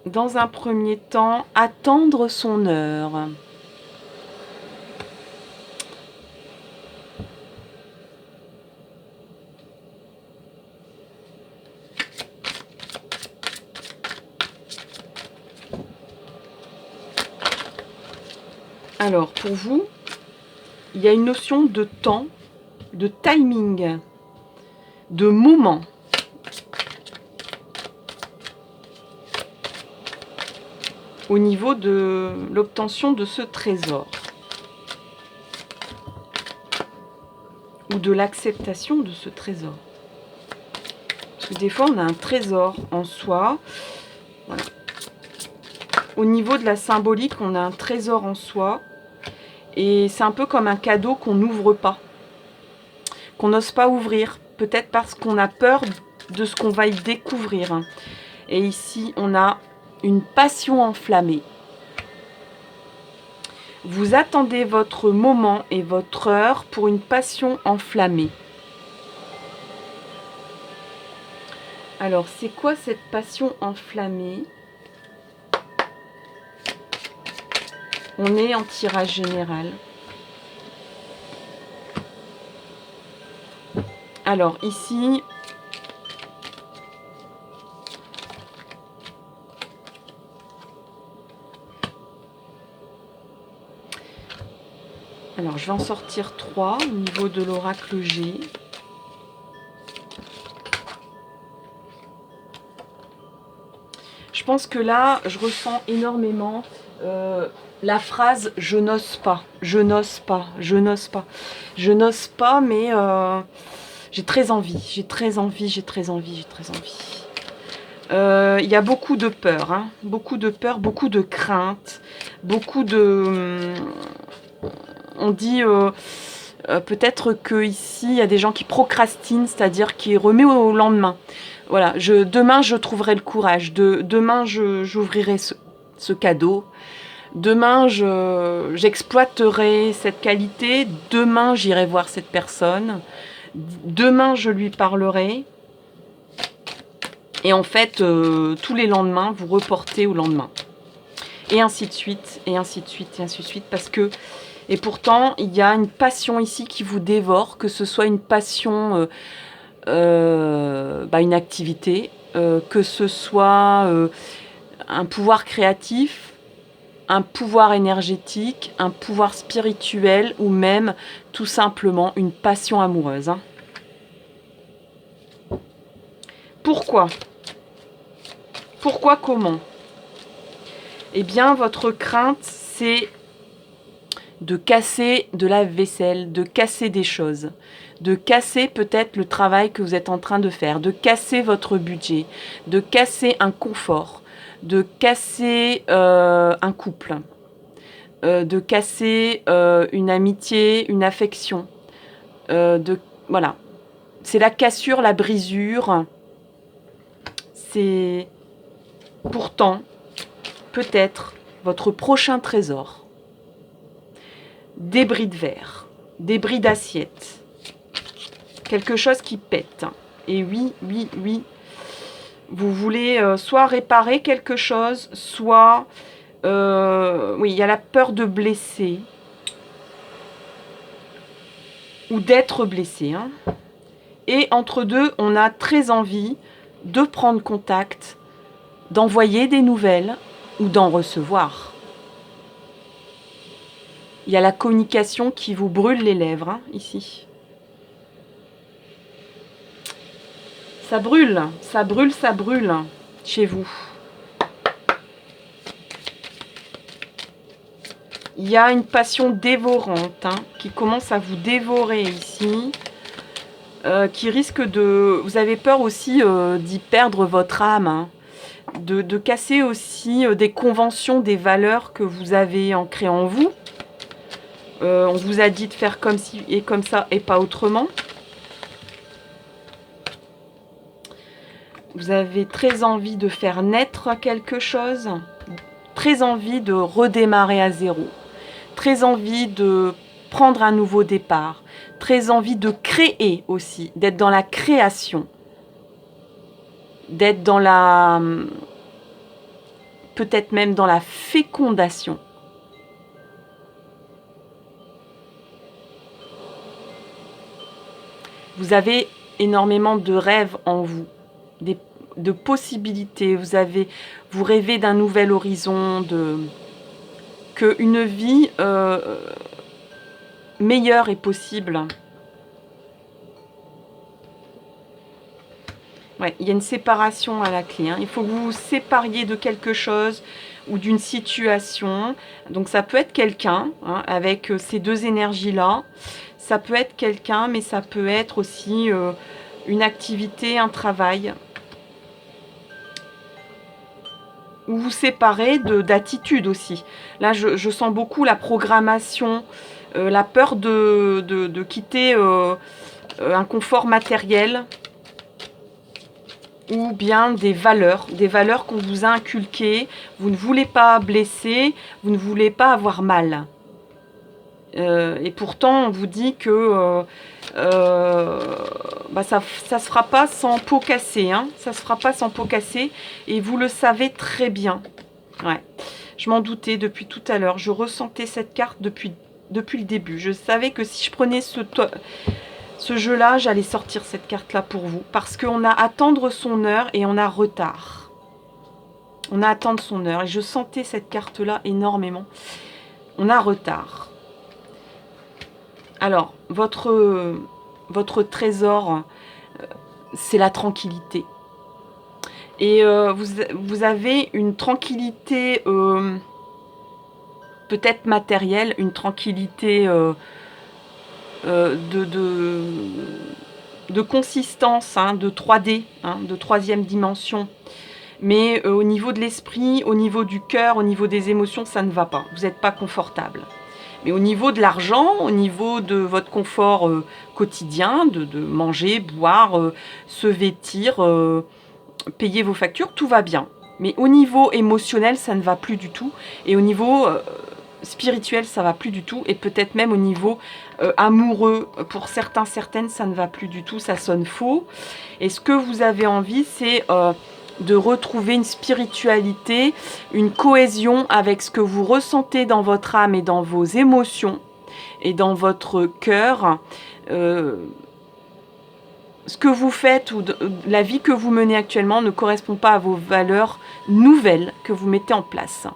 Dans un premier temps, attendre son heure. Alors, pour vous, il y a une notion de temps, de timing, de moment. Au niveau de l'obtention de ce trésor. Ou de l'acceptation de ce trésor. Parce que des fois, on a un trésor en soi. Voilà. Au niveau de la symbolique, on a un trésor en soi. Et c'est un peu comme un cadeau qu'on n'ouvre pas. Qu'on n'ose pas ouvrir. Peut-être parce qu'on a peur de ce qu'on va y découvrir. Et ici, on a une passion enflammée. Vous attendez votre moment et votre heure pour une passion enflammée. Alors, c'est quoi cette passion enflammée? On est en tirage général. Alors, ici... Alors, je vais en sortir 3 au niveau de l'oracle G. Je pense que là, je ressens énormément la phrase « je n'ose pas, je n'ose pas, je n'ose pas ». Je n'ose pas, mais j'ai très envie, j'ai très envie, j'ai très envie, j'ai très envie. Il y a beaucoup de peur, hein, beaucoup de peur, beaucoup de crainte, beaucoup de... On dit peut-être qu'ici, il y a des gens qui procrastinent, c'est-à-dire qui remet au lendemain. Voilà, demain, je trouverai le courage. Demain, j'ouvrirai ce cadeau. Demain, j'exploiterai cette qualité. Demain, j'irai voir cette personne. Demain, je lui parlerai. Et en fait, tous les lendemains, vous reportez au lendemain. Et ainsi de suite, et ainsi de suite, et ainsi de suite. Parce que... Et pourtant, il y a une passion ici qui vous dévore, que ce soit une passion, une activité, que ce soit un pouvoir créatif, un pouvoir énergétique, un pouvoir spirituel ou même tout simplement une passion amoureuse. Hein. Pourquoi? Pourquoi, comment? Eh bien, votre crainte, c'est de casser de la vaisselle, de casser des choses, de casser peut-être le travail que vous êtes en train de faire, de casser votre budget, de casser un confort, de casser un couple, de casser une amitié, une affection. Voilà. C'est la cassure, la brisure. C'est pourtant peut-être votre prochain trésor. Débris de verre, débris d'assiette, quelque chose qui pète. Et oui, oui, oui, vous voulez soit réparer quelque chose, soit, oui, il y a la peur de blesser ou d'être blessé. Hein. Et entre deux, on a très envie de prendre contact, d'envoyer des nouvelles ou d'en recevoir. Il y a la communication qui vous brûle les lèvres, hein, ici. Ça brûle, ça brûle, ça brûle chez vous. Il y a une passion dévorante hein, qui commence à vous dévorer ici. Qui risque de... Vous avez peur aussi d'y perdre votre âme. Hein, de casser aussi des conventions, des valeurs que vous avez ancrées en vous. On vous a dit de faire comme ci et comme ça et pas autrement. Vous avez très envie de faire naître quelque chose. Très envie de redémarrer à zéro. Très envie de prendre un nouveau départ. Très envie de créer aussi. D'être dans la création. D'être dans la... peut-être même dans la fécondation. Vous avez énormément de rêves en vous, de possibilités. Vous rêvez d'un nouvel horizon, qu'une vie meilleure est possible. Ouais, il y a une séparation à la clé. Hein. Il faut que vous vous sépariez de quelque chose ou d'une situation. Donc ça peut être quelqu'un, hein, avec ces deux énergies-là. Ça peut être quelqu'un, mais ça peut être aussi une activité, un travail. Ou vous séparez d'attitude aussi. Là, je sens beaucoup la programmation, la peur de quitter un confort matériel. Ou bien des valeurs qu'on vous a inculquées. Vous ne voulez pas blesser, vous ne voulez pas avoir mal. Et pourtant, on vous dit que bah ça se fera pas sans peau cassée. Hein. Ça se fera pas sans peau cassée. Et vous le savez très bien. Ouais. Je m'en doutais depuis tout à l'heure. Je ressentais cette carte depuis le début. Je savais que si je prenais ce jeu-là, j'allais sortir cette carte-là pour vous. Parce qu'on a à attendre son heure et on a retard. On a à attendre son heure. Et je sentais cette carte-là énormément. On a retard. Alors, votre trésor, c'est la tranquillité. Et vous avez une tranquillité peut-être matérielle, une tranquillité de consistance, hein, de 3D, hein, de troisième dimension. Mais au niveau de l'esprit, au niveau du cœur, au niveau des émotions, ça ne va pas. Vous n'êtes pas confortable. Mais au niveau de l'argent, au niveau de votre confort quotidien, de manger, boire, se vêtir, payer vos factures, tout va bien. Mais au niveau émotionnel, ça ne va plus du tout. Et au niveau spirituel, ça va plus du tout. Et peut-être même au niveau amoureux, pour certains, certaines, ça ne va plus du tout. Ça sonne faux. Et ce que vous avez envie, c'est de retrouver une spiritualité, une cohésion avec ce que vous ressentez dans votre âme et dans vos émotions et dans votre cœur. Ce que vous faites ou la vie que vous menez actuellement ne correspond pas à vos valeurs nouvelles que vous mettez en place.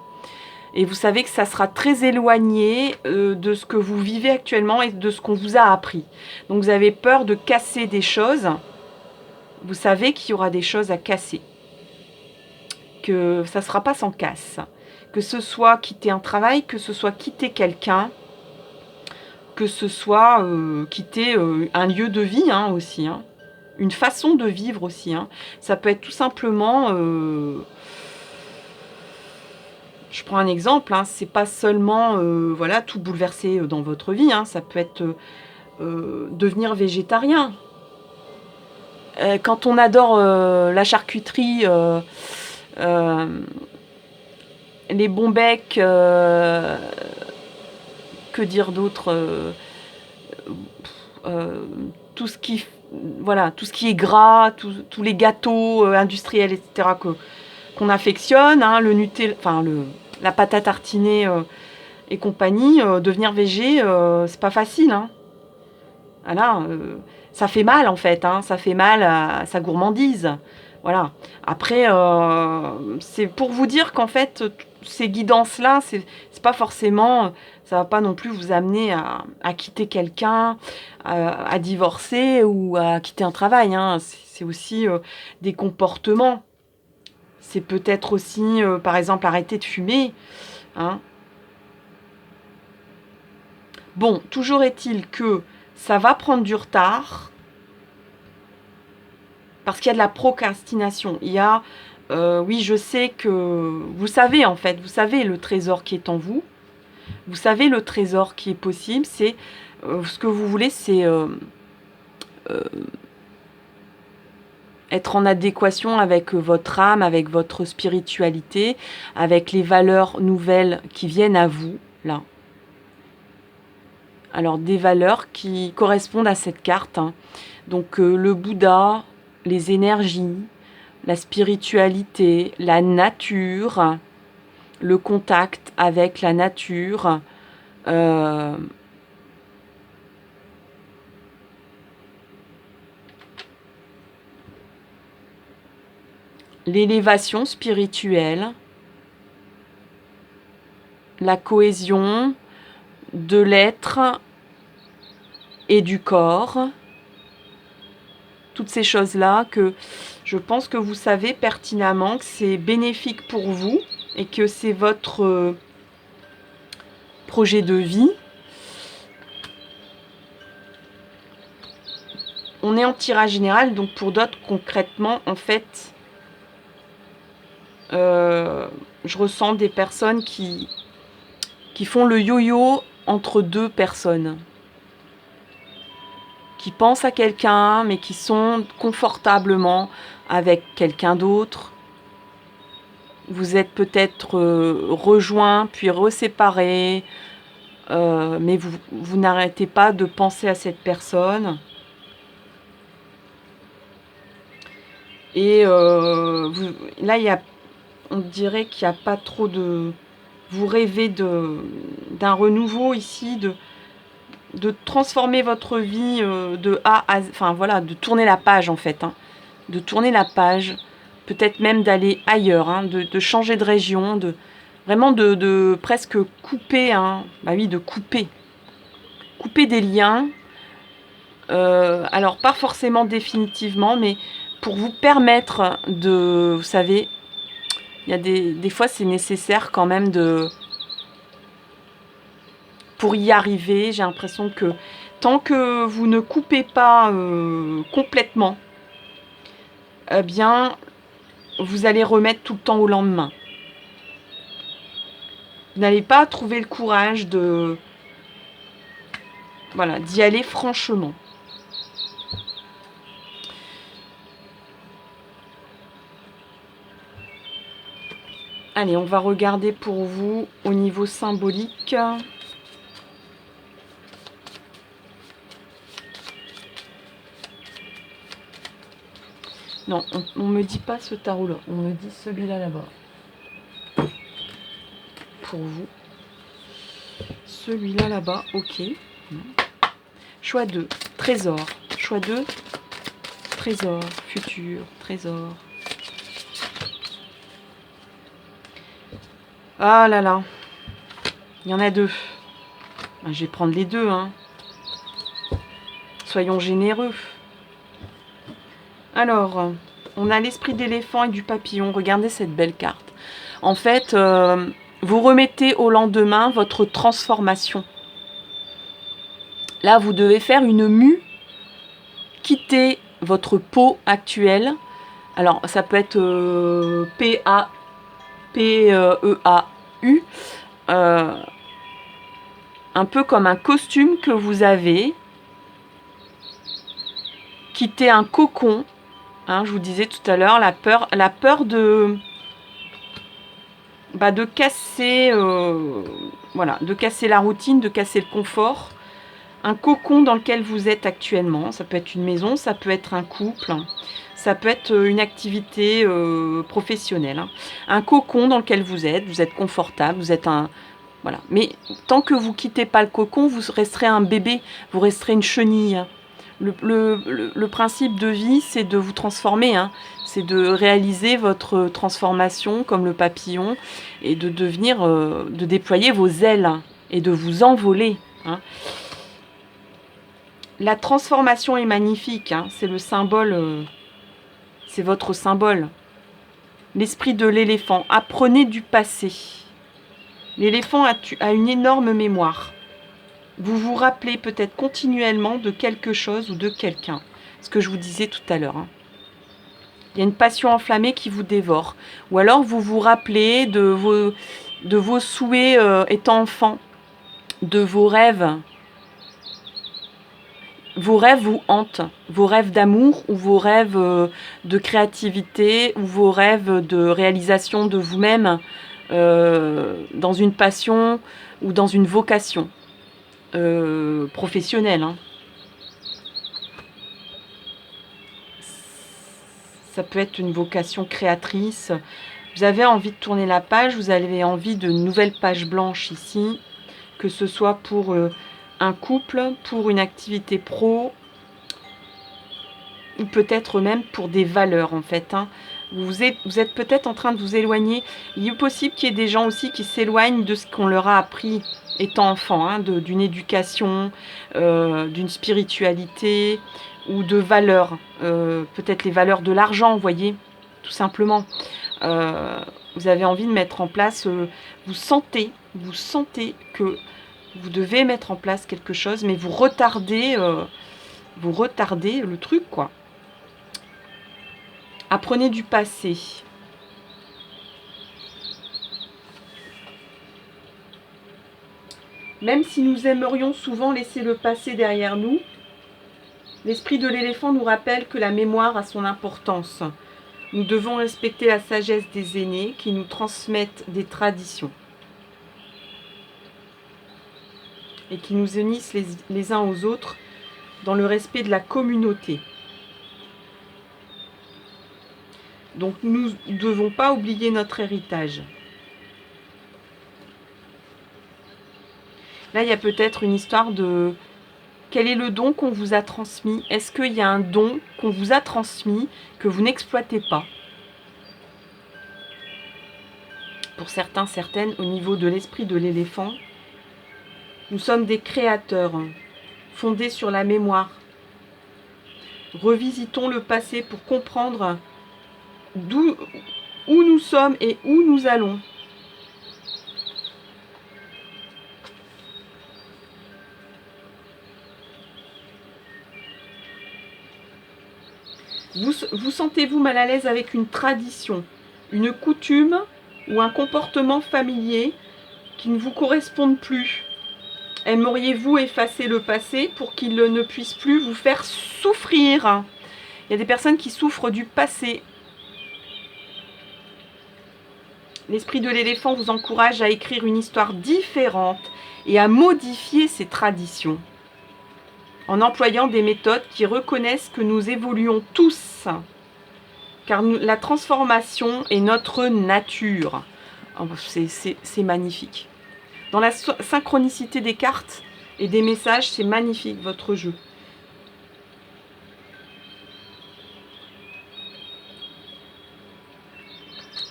Et vous savez que ça sera très éloigné de ce que vous vivez actuellement et de ce qu'on vous a appris. Donc vous avez peur de casser des choses. Vous savez qu'il y aura des choses à casser. Que ça ne sera pas sans casse. Que ce soit quitter un travail, que ce soit quitter quelqu'un, que ce soit quitter un lieu de vie hein, aussi. Hein. Une façon de vivre aussi. Hein. Ça peut être tout simplement... je prends un exemple, hein, c'est pas seulement voilà, tout bouleverser dans votre vie. Hein, ça peut être devenir végétarien. Quand on adore la charcuterie... les bons becs, que dire d'autre, tout ce qui est gras, tous les gâteaux industriels, etc. qu'on affectionne, hein, le Nutella, enfin la pâte à tartiner et compagnie, devenir végé, c'est pas facile. Hein. Voilà, ça fait mal en fait, hein, ça fait mal à sa gourmandise. Voilà. Après, c'est pour vous dire qu'en fait, ces guidances-là, c'est pas forcément, ça va pas non plus vous amener à quitter quelqu'un, à divorcer ou à quitter un travail. Hein. C'est aussi des comportements. C'est peut-être aussi, par exemple, arrêter de fumer. Hein. Bon, toujours est-il que ça va prendre du retard. Parce qu'il y a de la procrastination. Il y a, oui, je sais que vous savez en fait, vous savez le trésor qui est en vous. Vous savez le trésor qui est possible. C'est ce que vous voulez, c'est être en adéquation avec votre âme, avec votre spiritualité, avec les valeurs nouvelles qui viennent à vous là. Alors des valeurs qui correspondent à cette carte. Hein. Donc le Bouddha, les énergies, la spiritualité, la nature, le contact avec la nature, l'élévation spirituelle, la cohésion de l'être et du corps. Toutes ces choses-là que je pense que vous savez pertinemment que c'est bénéfique pour vous et que c'est votre projet de vie. On est en tirage général, donc pour d'autres, concrètement, en fait, je ressens des personnes qui font le yo-yo entre deux personnes. Qui pensent à quelqu'un, mais qui sont confortablement avec quelqu'un d'autre. Vous êtes peut-être rejoints, puis reséparés, mais vous n'arrêtez pas de penser à cette personne. Et là, on dirait qu'il n'y a pas trop de... Vous rêvez d'un renouveau ici, de transformer votre vie de A à Z, enfin voilà, de tourner la page en fait, hein, de tourner la page, peut-être même d'aller ailleurs, hein, de changer de région, vraiment de presque couper, hein, bah oui, de couper des liens, alors pas forcément définitivement, mais pour vous permettre vous savez, il y a des fois c'est nécessaire quand même pour y arriver. J'ai l'impression que tant que vous ne coupez pas complètement, eh bien, vous allez remettre tout le temps au lendemain. Vous n'allez pas trouver le courage voilà, d'y aller franchement. Allez, on va regarder pour vous au niveau symbolique. Non, on me dit pas ce tarot-là. On me dit celui-là là-bas. Pour vous. Celui-là là-bas, ok. Choix 2, trésor. Choix 2, trésor, futur, trésor. Ah là là. Il y en a deux. Je vais prendre les deux, hein. Soyons généreux. Alors, on a l'esprit d'éléphant et du papillon. Regardez cette belle carte. En fait, vous remettez au lendemain votre transformation. Là, vous devez faire une mue, quitter votre peau actuelle. Alors, ça peut être P-E-A-U, un peu comme un costume que vous avez. Quitter un cocon. Hein, je vous disais tout à l'heure, la peur de casser, voilà, de casser la routine, de casser le confort. Un cocon dans lequel vous êtes actuellement. Ça peut être une maison, ça peut être un couple, ça peut être une activité professionnelle. Hein. Un cocon dans lequel vous êtes confortable, vous êtes un... Voilà. Mais tant que vous ne quittez pas le cocon, vous resterez un bébé, vous resterez une chenille. Le principe de vie, c'est de vous transformer, hein. C'est de réaliser votre transformation comme le papillon et de devenir, de déployer vos ailes et de vous envoler. Hein. La transformation est magnifique, hein. C'est le symbole, c'est votre symbole. L'esprit de l'éléphant. Apprenez du passé. L'éléphant a une énorme mémoire. Vous vous rappelez peut-être continuellement de quelque chose ou de quelqu'un. Ce que je vous disais tout à l'heure. Hein. Il y a une passion enflammée qui vous dévore. Ou alors vous vous rappelez de vos souhaits étant enfant. De vos rêves. Vos rêves vous hantent. Vos rêves d'amour ou vos rêves de créativité ou vos rêves de réalisation de vous-même dans une passion ou dans une vocation. Professionnel. Hein. Ça peut être une vocation créatrice. Vous avez envie de tourner la page, vous avez envie de nouvelles pages blanches ici, que ce soit pour un couple, pour une activité pro, ou peut-être même pour des valeurs en fait. Hein. Vous êtes peut-être en train de vous éloigner. Il est possible qu'il y ait des gens aussi qui s'éloignent de ce qu'on leur a appris étant enfant, hein, d'une éducation, d'une spiritualité ou de valeurs. Peut-être les valeurs de l'argent, vous voyez, tout simplement. Vous avez envie de mettre en place, vous sentez que vous devez mettre en place quelque chose, mais vous retardez le truc, quoi. Apprenez du passé. Même si nous aimerions souvent laisser le passé derrière nous, l'esprit de l'éléphant nous rappelle que la mémoire a son importance. Nous devons respecter la sagesse des aînés qui nous transmettent des traditions et qui nous unissent les uns aux autres dans le respect de la communauté. Donc nous ne devons pas oublier notre héritage. Là, il y a peut-être une histoire de quel est le don qu'on vous a transmis? Est-ce qu'il y a un don qu'on vous a transmis que vous n'exploitez pas? Pour certains, certaines, au niveau de l'esprit de l'éléphant, nous sommes des créateurs fondés sur la mémoire. Revisitons le passé pour comprendre où nous sommes et où nous allons. Vous sentez-vous mal à l'aise avec une tradition, une coutume ou un comportement familier qui ne vous correspondent plus? Aimeriez-vous effacer le passé pour qu'il ne puisse plus vous faire souffrir? Il y a des personnes qui souffrent du passé. L'esprit de l'éléphant vous encourage à écrire une histoire différente et à modifier ces traditions en employant des méthodes qui reconnaissent que nous évoluons tous, car la transformation est notre nature. C'est magnifique. Dans la synchronicité des cartes et des messages, c'est magnifique votre jeu.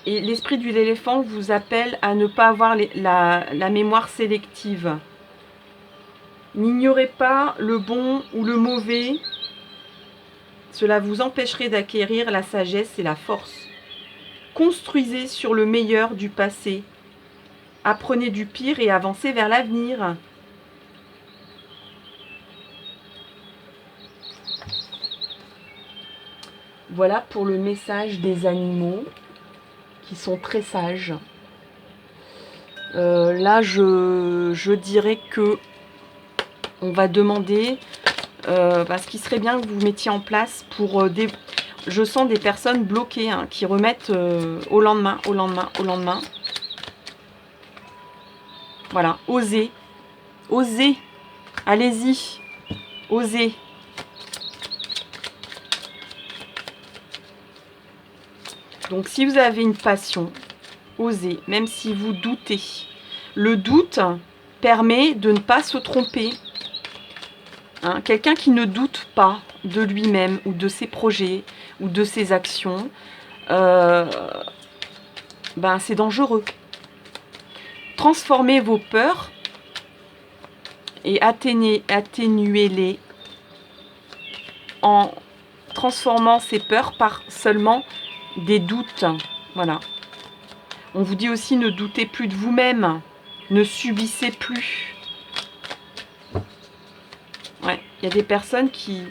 Et l'esprit de l'éléphant vous appelle à ne pas avoir la mémoire sélective. N'ignorez pas le bon ou le mauvais. Cela vous empêcherait d'acquérir la sagesse et la force. Construisez sur le meilleur du passé. Apprenez du pire et avancez vers l'avenir. Voilà pour le message des animaux qui sont très sages. Là, je dirais que on va demander ce qui serait bien que vous mettiez en place pour je sens des personnes bloquées hein, qui remettent au lendemain. Voilà, osez, allez-y, osez. Donc si vous avez une passion, osez, même si vous doutez. Le doute permet de ne pas se tromper. Hein, quelqu'un qui ne doute pas de lui-même ou de ses projets ou de ses actions, c'est dangereux. Transformez vos peurs et atténuez-les en transformant ces peurs par seulement des doutes. Voilà. On vous dit aussi ne doutez plus de vous-même, ne subissez plus. Ouais, il y a des personnes qui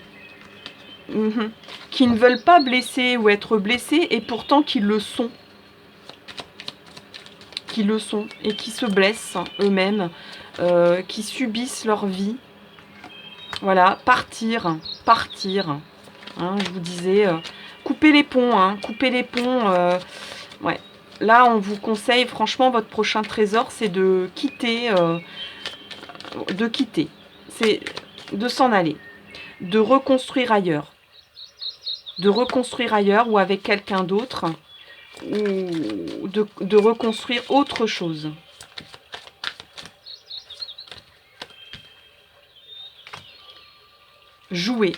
ne veulent pas blesser ou être blessées et pourtant qui le sont. Et qui se blessent eux-mêmes, qui subissent leur vie. Voilà, partir. Hein, je vous disais, coupez les ponts. Ouais. Là, on vous conseille, franchement, votre prochain trésor, c'est de quitter. C'est de s'en aller. De reconstruire ailleurs. Ou avec quelqu'un d'autre. Ou de reconstruire autre chose. Jouer.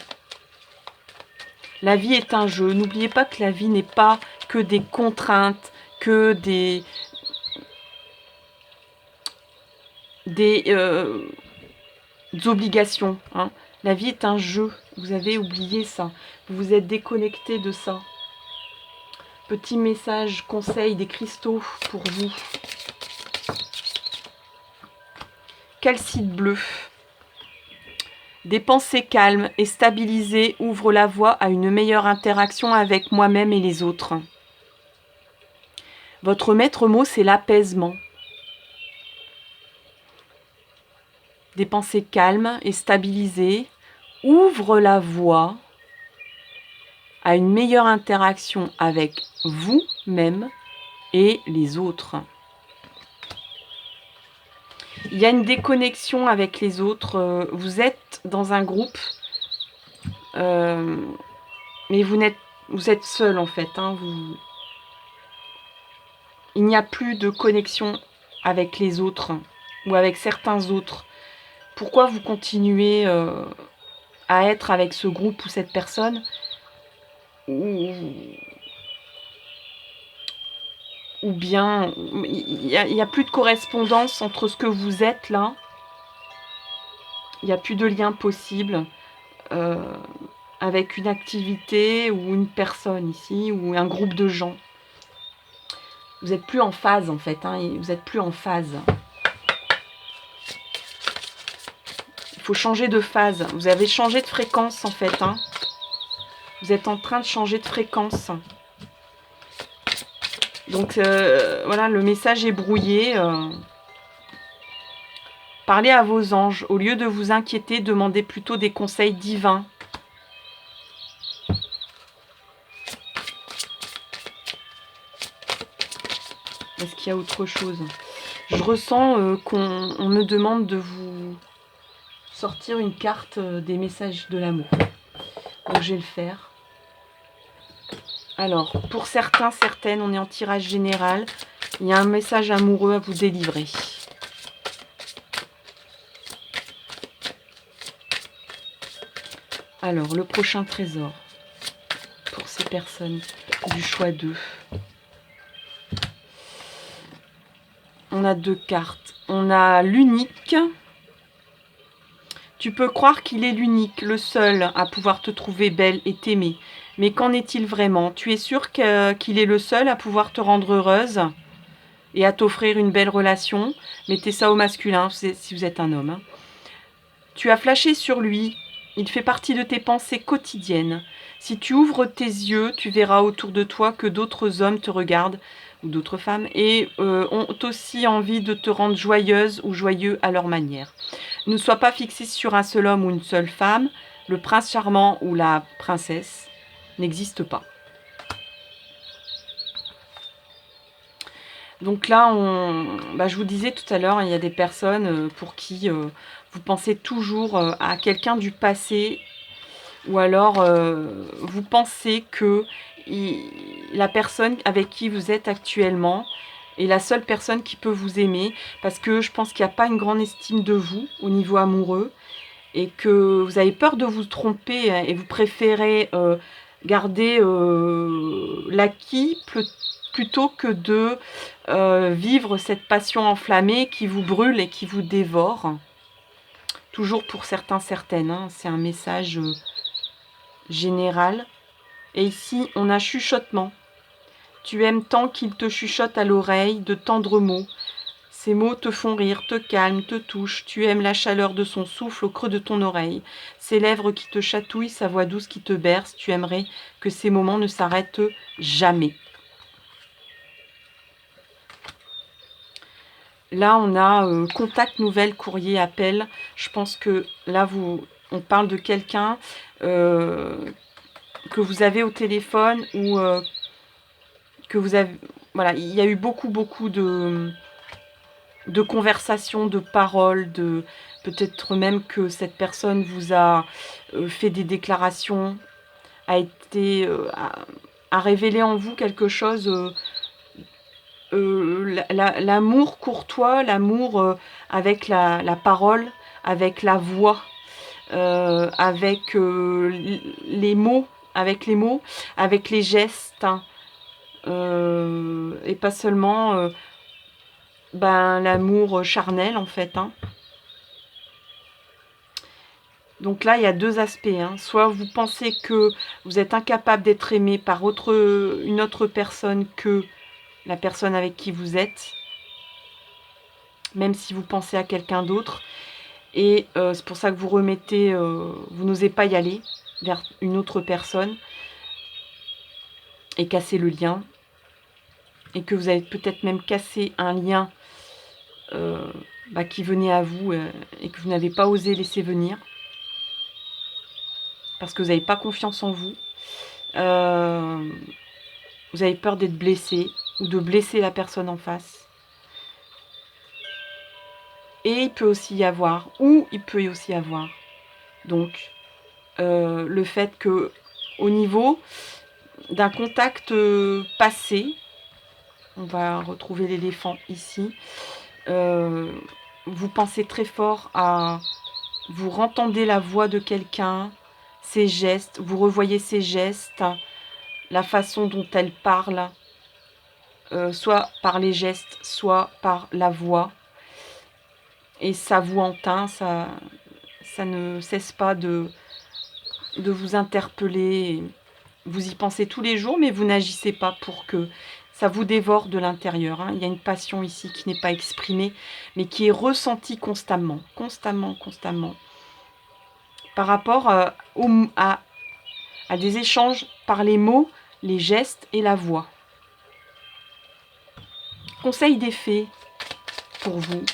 La vie est un jeu. N'oubliez pas que la vie n'est pas que des contraintes, que des obligations. Hein. La vie est un jeu. Vous avez oublié ça. Vous vous êtes déconnecté de ça. Petit message, conseil des cristaux pour vous. Calcite bleu. Des pensées calmes et stabilisées ouvrent la voie à une meilleure interaction avec moi-même et les autres. Votre maître mot, c'est l'apaisement. Des pensées calmes et stabilisées ouvrent la voie à une meilleure interaction avec vous-même et les autres. Il y a une déconnexion avec les autres. Vous êtes dans un groupe, mais vous êtes seul en fait. Hein, il n'y a plus de connexion avec les autres ou avec certains autres. Pourquoi vous continuez à être avec ce groupe ou cette personne ou bien il n'y a plus de correspondance entre ce que vous êtes là. Il n'y a plus de lien possible avec une activité ou une personne ici ou un groupe de gens. Vous n'êtes plus en phase en fait. Hein, vous n'êtes plus en phase. Il faut changer de phase. Vous avez changé de fréquence en fait. Hein. Vous êtes en train de changer de fréquence. Donc voilà, le message est brouillé. Parlez à vos anges. Au lieu de vous inquiéter, demandez plutôt des conseils divins. Est-ce qu'il y a autre chose? Je ressens qu'on me demande de vous sortir une carte des messages de l'amour. Donc je vais le faire. Alors, pour certains, certaines, on est en tirage général. Il y a un message amoureux à vous délivrer. Alors, le prochain trésor pour ces personnes du choix 2. On a 2 cartes. On a l'unique. Tu peux croire qu'il est l'unique, le seul à pouvoir te trouver belle et t'aimer. Mais qu'en est-il vraiment? Tu es sûr qu'il est le seul à pouvoir te rendre heureuse et à t'offrir une belle relation? Mettez ça au masculin si vous êtes un homme. Hein. Tu as flashé sur lui. Il fait partie de tes pensées quotidiennes. Si tu ouvres tes yeux, tu verras autour de toi que d'autres hommes te regardent, ou d'autres femmes, et ont aussi envie de te rendre joyeuse ou joyeux à leur manière. Ne sois pas fixé sur un seul homme ou une seule femme. Le prince charmant ou la princesse n'existe pas. Donc là, je vous disais tout à l'heure, il y a des personnes pour qui vous pensez toujours à quelqu'un du passé, ou alors vous pensez que la personne avec qui vous êtes actuellement est la seule personne qui peut vous aimer, parce que je pense qu'il n'y a pas une grande estime de vous au niveau amoureux, et que vous avez peur de vous tromper, et vous préférez garder l'acquis plutôt que de vivre cette passion enflammée qui vous brûle et qui vous dévore. Toujours pour certains, certaines. Hein, c'est un message général. Et ici, on a chuchotement. Tu aimes tant qu'il te chuchote à l'oreille de tendres mots. Ces mots te font rire, te calment, te touchent. Tu aimes la chaleur de son souffle au creux de ton oreille. Ses lèvres qui te chatouillent, sa voix douce qui te berce. Tu aimerais que ces moments ne s'arrêtent jamais. Là, on a contact, nouvelle, courrier, appel. Je pense que là, on parle de quelqu'un que vous avez au téléphone ou que vous avez... Voilà, il y a eu beaucoup de conversations, de paroles, peut-être même que cette personne vous a fait des déclarations, a révélé en vous quelque chose... l'amour courtois, l'amour avec la parole, avec la voix, avec les mots, avec les gestes. Hein. et pas seulement l'amour charnel en fait. Hein. Donc là, il y a deux aspects. Hein. Soit vous pensez que vous êtes incapable d'être aimé par une autre personne que la personne avec qui vous êtes, même si vous pensez à quelqu'un d'autre. Et c'est pour ça que vous remettez, vous n'osez pas y aller vers une autre personne et casser le lien. Et que vous avez peut-être même cassé un lien qui venait à vous et que vous n'avez pas osé laisser venir. Parce que vous n'avez pas confiance en vous. Vous avez peur d'être blessé ou de blesser la personne en face. Et il peut aussi y avoir, donc, le fait que au niveau d'un contact passé, on va retrouver l'éléphant ici, vous pensez très fort à... Vous entendez la voix de quelqu'un, ses gestes, vous revoyez ses gestes, la façon dont elle parle, soit par les gestes, soit par la voix. Et ça vous hante, ça ne cesse pas de vous interpeller. Vous y pensez tous les jours, mais vous n'agissez pas pour que ça vous dévore de l'intérieur. Hein. Il y a une passion ici qui n'est pas exprimée, mais qui est ressentie constamment. Par rapport à des échanges par les mots, les gestes et la voix. Conseil des fées pour vous.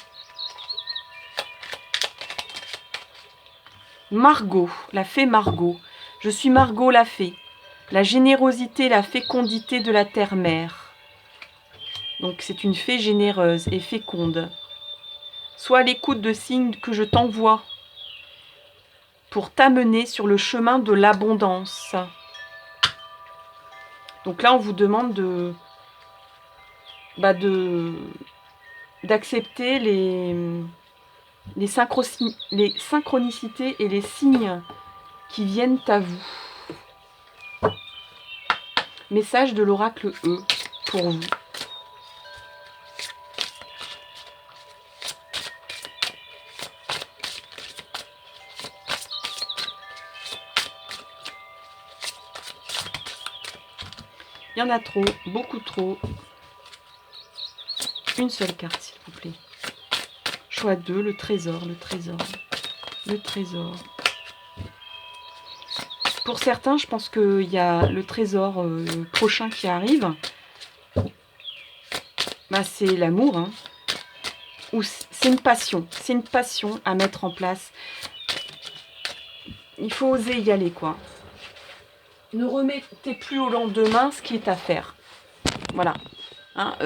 Margot, la fée Margot. Je suis Margot la fée. La générosité, la fécondité de la terre-mère. Donc c'est une fée généreuse et féconde. Sois à l'écoute de signes que je t'envoie pour t'amener sur le chemin de l'abondance. Donc là, on vous demande d'accepter les synchronicités et les signes qui viennent à vous. Message de l'oracle E pour vous. Il y en a trop, beaucoup trop. Une seule carte, s'il vous plaît. Choix 2, le trésor. Pour certains, je pense qu'il y a le trésor prochain qui arrive. C'est l'amour. Hein. Ou c'est une passion. C'est une passion à mettre en place. Il faut oser y aller, quoi. Ne remettez plus au lendemain ce qui est à faire. Voilà. Hein,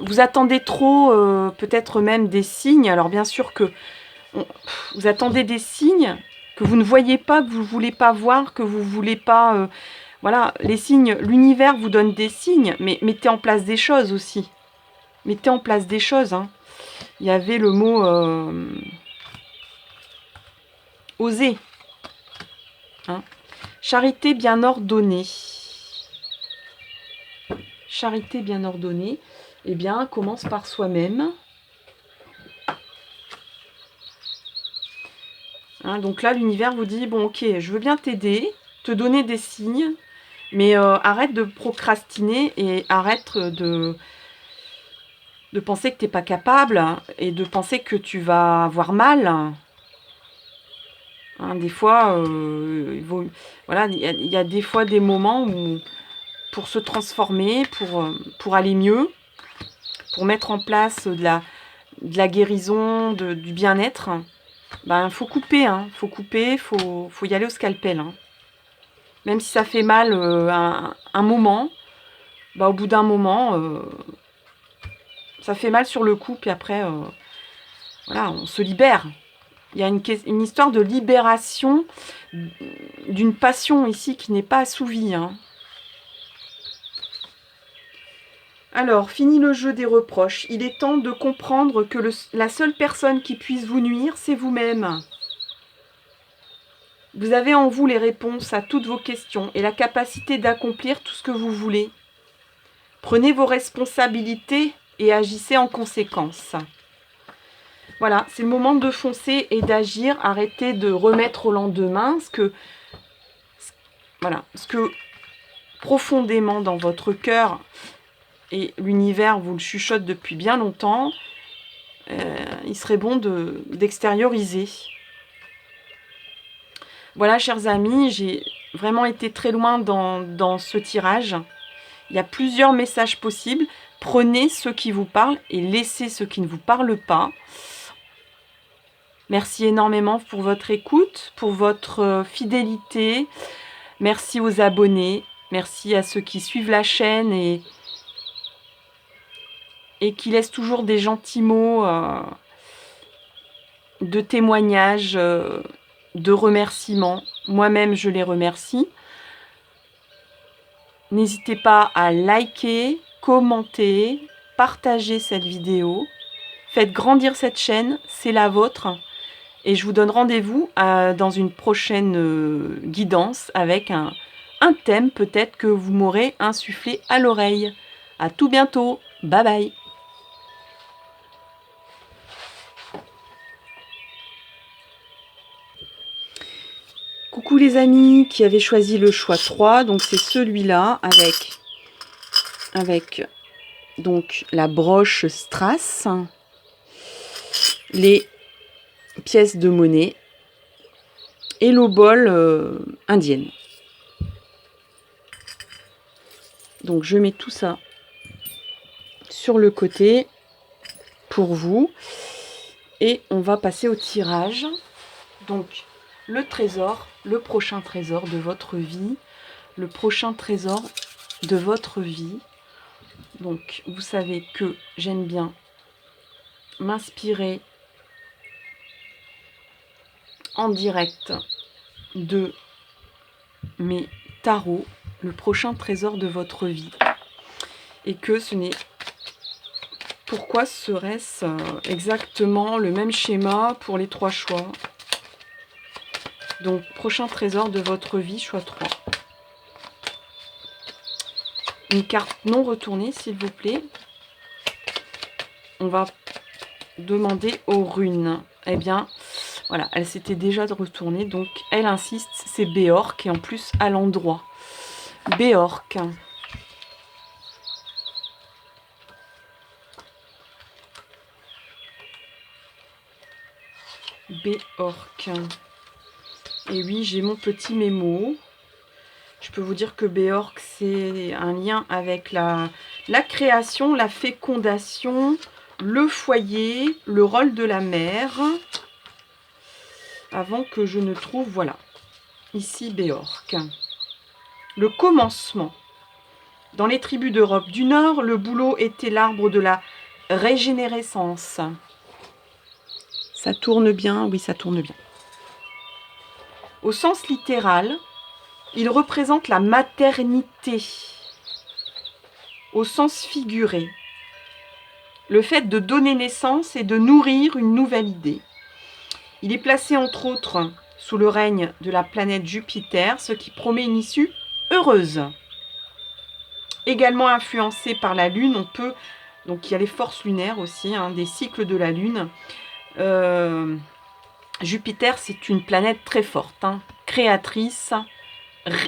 vous attendez trop, peut-être même des signes. Alors bien sûr que vous attendez des signes que vous ne voyez pas, que vous ne voulez pas voir, que vous ne voulez pas... voilà, les signes, l'univers vous donne des signes, mais mettez en place des choses aussi. Mettez en place des choses. Hein. Il y avait le mot oser. Hein. Charité bien ordonnée. Charité bien ordonnée, eh bien, commence par soi-même. Hein, donc là, l'univers vous dit, bon, ok, je veux bien t'aider, te donner des signes, mais arrête de procrastiner et arrête de penser que tu n'es pas capable et de penser que tu vas avoir mal. Hein, des fois, il y a des fois des moments où, pour se transformer, pour aller mieux, pour mettre en place de la guérison, du bien-être, faut couper, hein, faut y aller au scalpel. Hein. Même si ça fait mal un moment, au bout d'un moment, ça fait mal sur le coup, puis après, voilà, on se libère. Il y a une histoire de libération d'une passion ici qui n'est pas assouvie. Hein. Alors, fini le jeu des reproches. Il est temps de comprendre que la seule personne qui puisse vous nuire, c'est vous-même. Vous avez en vous les réponses à toutes vos questions et la capacité d'accomplir tout ce que vous voulez. Prenez vos responsabilités et agissez en conséquence. Voilà, c'est le moment de foncer et d'agir. Arrêtez de remettre au lendemain ce que profondément dans votre cœur, et l'univers vous le chuchote depuis bien longtemps, il serait bon d'extérioriser. Voilà, chers amis, j'ai vraiment été très loin dans ce tirage. Il y a plusieurs messages possibles. Prenez ceux qui vous parlent et laissez ceux qui ne vous parlent pas. Merci énormément pour votre écoute, pour votre fidélité. Merci aux abonnés. Merci à ceux qui suivent la chaîne et qui laissent toujours des gentils mots de témoignages, de remerciements. Moi-même, je les remercie. N'hésitez pas à liker, commenter, partager cette vidéo. Faites grandir cette chaîne, c'est la vôtre. Et je vous donne rendez-vous dans une prochaine guidance avec un thème peut-être que vous m'aurez insufflé à l'oreille. À tout bientôt. Bye bye. Coucou les amis qui avaient choisi le choix 3. Donc c'est celui-là avec donc la broche strass, les pièces de monnaie et l'obole indienne. Donc je mets tout ça sur le côté pour vous et on va passer au tirage. Donc le trésor, le prochain trésor de votre vie, le prochain trésor de votre vie. Donc vous savez que j'aime bien m'inspirer en direct de mes tarots, le prochain trésor de votre vie. Et que ce n'est... Pourquoi serait-ce exactement le même schéma pour les 3 choix? Donc, prochain trésor de votre vie, choix 3. Une carte non retournée, s'il vous plaît. On va demander aux runes. Eh bien, voilà, elle s'était déjà retournée, donc elle insiste, c'est Béorc, et en plus à l'endroit. Béorc. Béorc. Et oui, j'ai mon petit mémo. Je peux vous dire que Béorc, c'est un lien avec la création, la fécondation, le foyer, le rôle de la mère. Avant que je ne trouve, voilà, ici Béorc. Le commencement. Dans les tribus d'Europe du Nord, le bouleau était l'arbre de la régénérescence. Ça tourne bien? Oui, ça tourne bien. Au sens littéral, il représente la maternité. Au sens figuré, le fait de donner naissance et de nourrir une nouvelle idée. Il est placé entre autres sous le règne de la planète Jupiter, ce qui promet une issue heureuse. Également influencé par la Lune, on peut... Donc il y a les forces lunaires aussi, des cycles de la Lune. Jupiter, c'est une planète très forte, créatrice,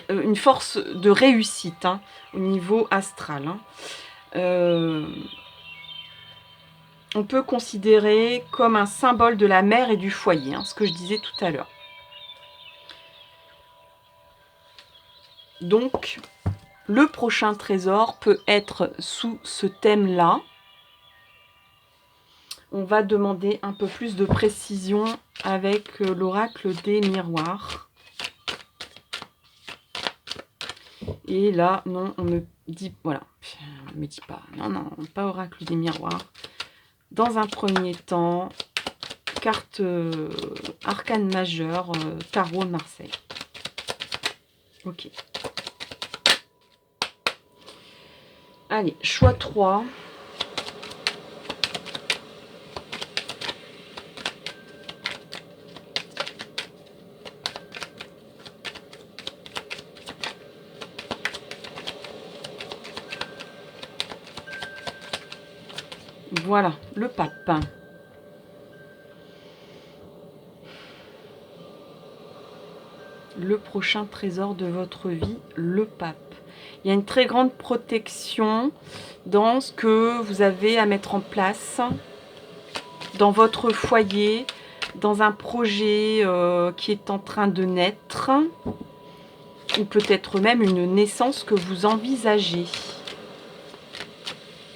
une force de réussite au niveau astral. On peut considérer comme un symbole de la mère et du foyer, ce que je disais tout à l'heure. Donc, le prochain trésor peut être sous ce thème-là. On va demander un peu plus de précision avec l'oracle des miroirs. Et là, non, on me dit... Voilà, on ne me dit pas. Non, non, pas oracle des miroirs. Dans un premier temps, carte arcane majeure, tarot de Marseille. Ok. Allez, choix 3. Voilà, le pape. Le prochain trésor de votre vie, le pape. Il y a une très grande protection dans ce que vous avez à mettre en place dans votre foyer, dans un projet qui est en train de naître, ou peut-être même une naissance que vous envisagez.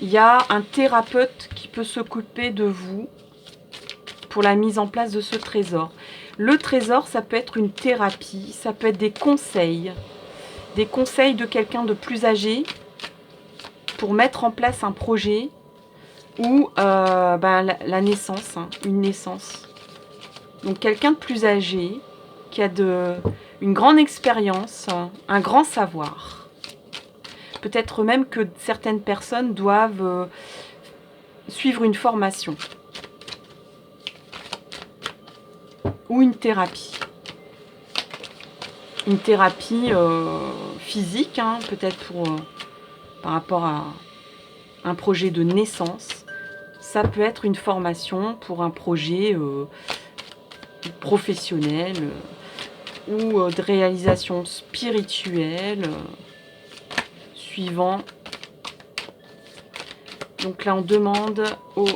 Il y a un thérapeute qui peut s'occuper de vous pour la mise en place de ce trésor. Le trésor, ça peut être une thérapie, ça peut être des conseils de quelqu'un de plus âgé pour mettre en place un projet ou la naissance, hein, une naissance. Donc quelqu'un de plus âgé qui a une grande expérience, un grand savoir. Peut-être même que certaines personnes doivent suivre une formation ou une thérapie. Une thérapie physique, hein, peut-être par rapport à un projet de naissance. Ça peut être une formation pour un projet professionnel ou de réalisation spirituelle suivant. Donc là, on demande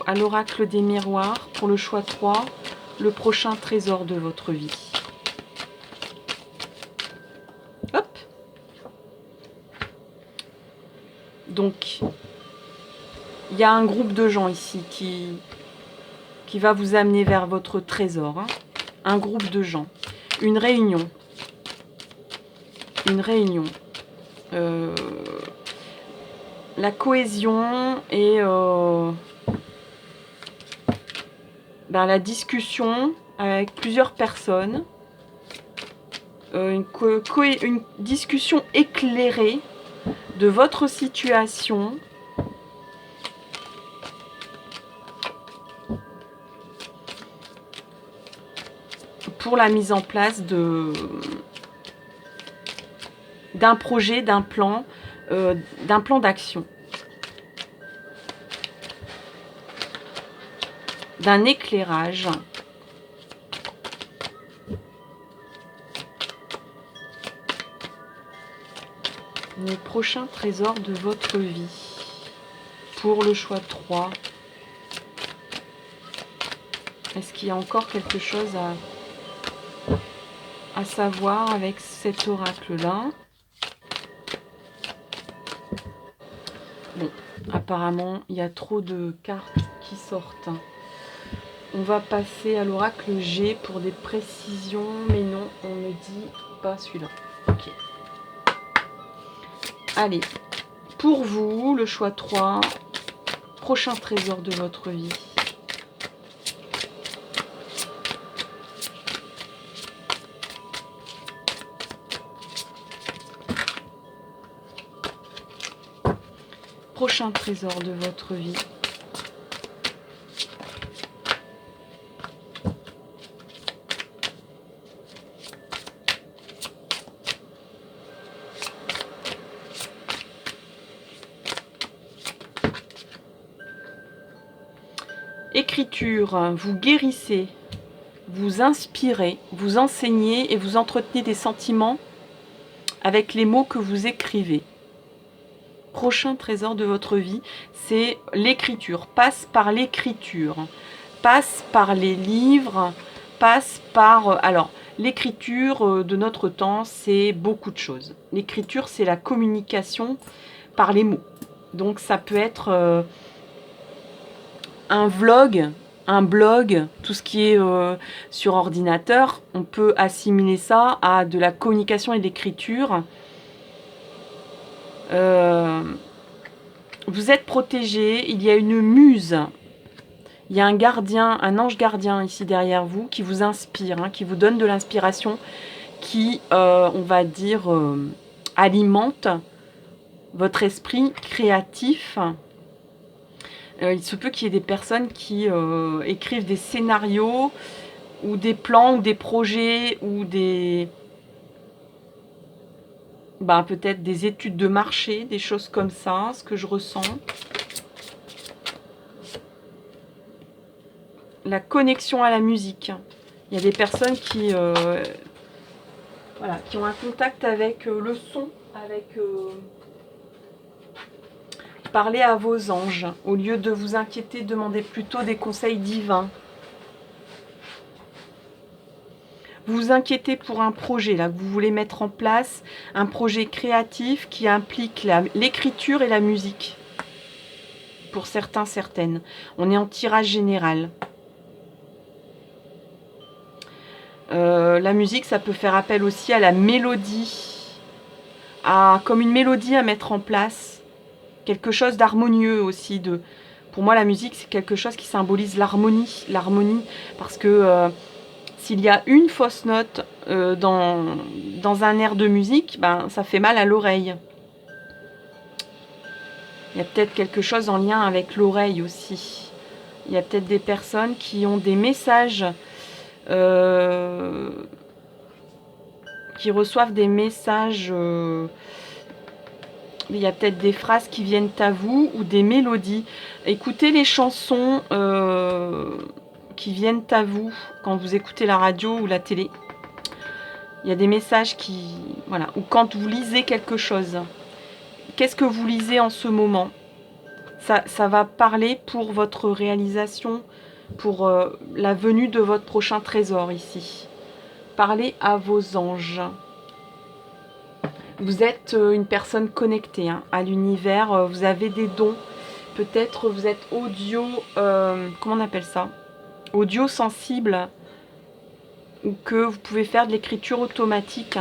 à l'oracle des miroirs pour le choix 3, le prochain trésor de votre vie. Hop. Donc, il y a un groupe de gens ici qui va vous amener vers votre trésor. Hein. Un groupe de gens. Une réunion. Une réunion. La cohésion et la discussion avec plusieurs personnes. Une discussion éclairée de votre situation. Pour la mise en place d'un projet, d'un plan d'action, d'un éclairage. Le prochain trésor de votre vie. Pour le choix 3. Est-ce qu'il y a encore quelque chose à savoir avec cet oracle-là? Bon, apparemment, il y a trop de cartes qui sortent. On va passer à l'oracle G pour des précisions, mais non, on ne dit pas celui-là. Ok. Allez, pour vous, le choix 3, prochain trésor de votre vie. Prochain trésor de votre vie. Écriture, vous guérissez, vous inspirez, vous enseignez et vous entretenez des sentiments avec les mots que vous écrivez. Prochain trésor de votre vie, c'est l'écriture. Passe par l'écriture, passe par les livres, passe par... Alors, l'écriture de notre temps, c'est beaucoup de choses. L'écriture, c'est la communication par les mots. Donc, ça peut être un vlog, un blog, tout ce qui est sur ordinateur. On peut assimiler ça à de la communication et de l'écriture. Vous êtes protégé, il y a une muse, il y a un gardien, un ange gardien ici derrière vous qui vous inspire, hein, qui vous donne de l'inspiration, qui, on va dire, alimente votre esprit créatif. Il se peut qu'il y ait des personnes qui écrivent des scénarios ou des plans ou des projets ou des... peut-être des études de marché, des choses comme ça, ce que je ressens. la connexion à la musique. Il y a des personnes qui, voilà, qui ont un contact avec le son, avec parler à vos anges. Au lieu de vous inquiéter, demandez plutôt des conseils divins. Vous vous inquiétez pour un projet là, que vous voulez mettre en place, un projet créatif qui implique l'écriture et la musique. Pour certains, certaines. On est en tirage général. La musique, ça peut faire appel aussi à la mélodie, comme une mélodie à mettre en place. Quelque chose d'harmonieux aussi. Pour moi, la musique, c'est quelque chose qui symbolise l'harmonie. L'harmonie, parce que s'il y a une fausse note dans un air de musique, ben, ça fait mal à l'oreille. Il y a peut-être quelque chose en lien avec l'oreille aussi. Il y a peut-être des personnes qui ont des messages, qui reçoivent des messages. Il y a peut-être des phrases qui viennent à vous ou des mélodies. Écoutez les chansons qui viennent à vous quand vous écoutez la radio ou la télé. Il y a des messages qui... Voilà. Ou quand vous lisez quelque chose. Qu'est-ce que vous lisez en ce moment ? Ça va parler pour votre réalisation, pour la venue de votre prochain trésor ici. Parlez à vos anges. Vous êtes une personne connectée à l'univers, vous avez des dons. Peut-être vous êtes audio, comment on appelle ça ? Audio sensible, ou que vous pouvez faire de l'écriture automatique.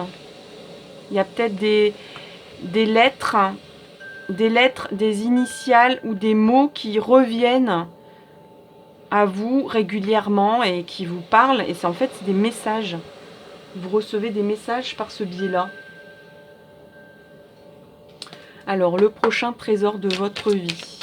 Il y a peut-être des lettres, des initiales ou des mots qui reviennent à vous régulièrement et qui vous parlent. Et c'est en fait des messages. Vous recevez des messages par ce biais-là. Alors, le prochain trésor de votre vie.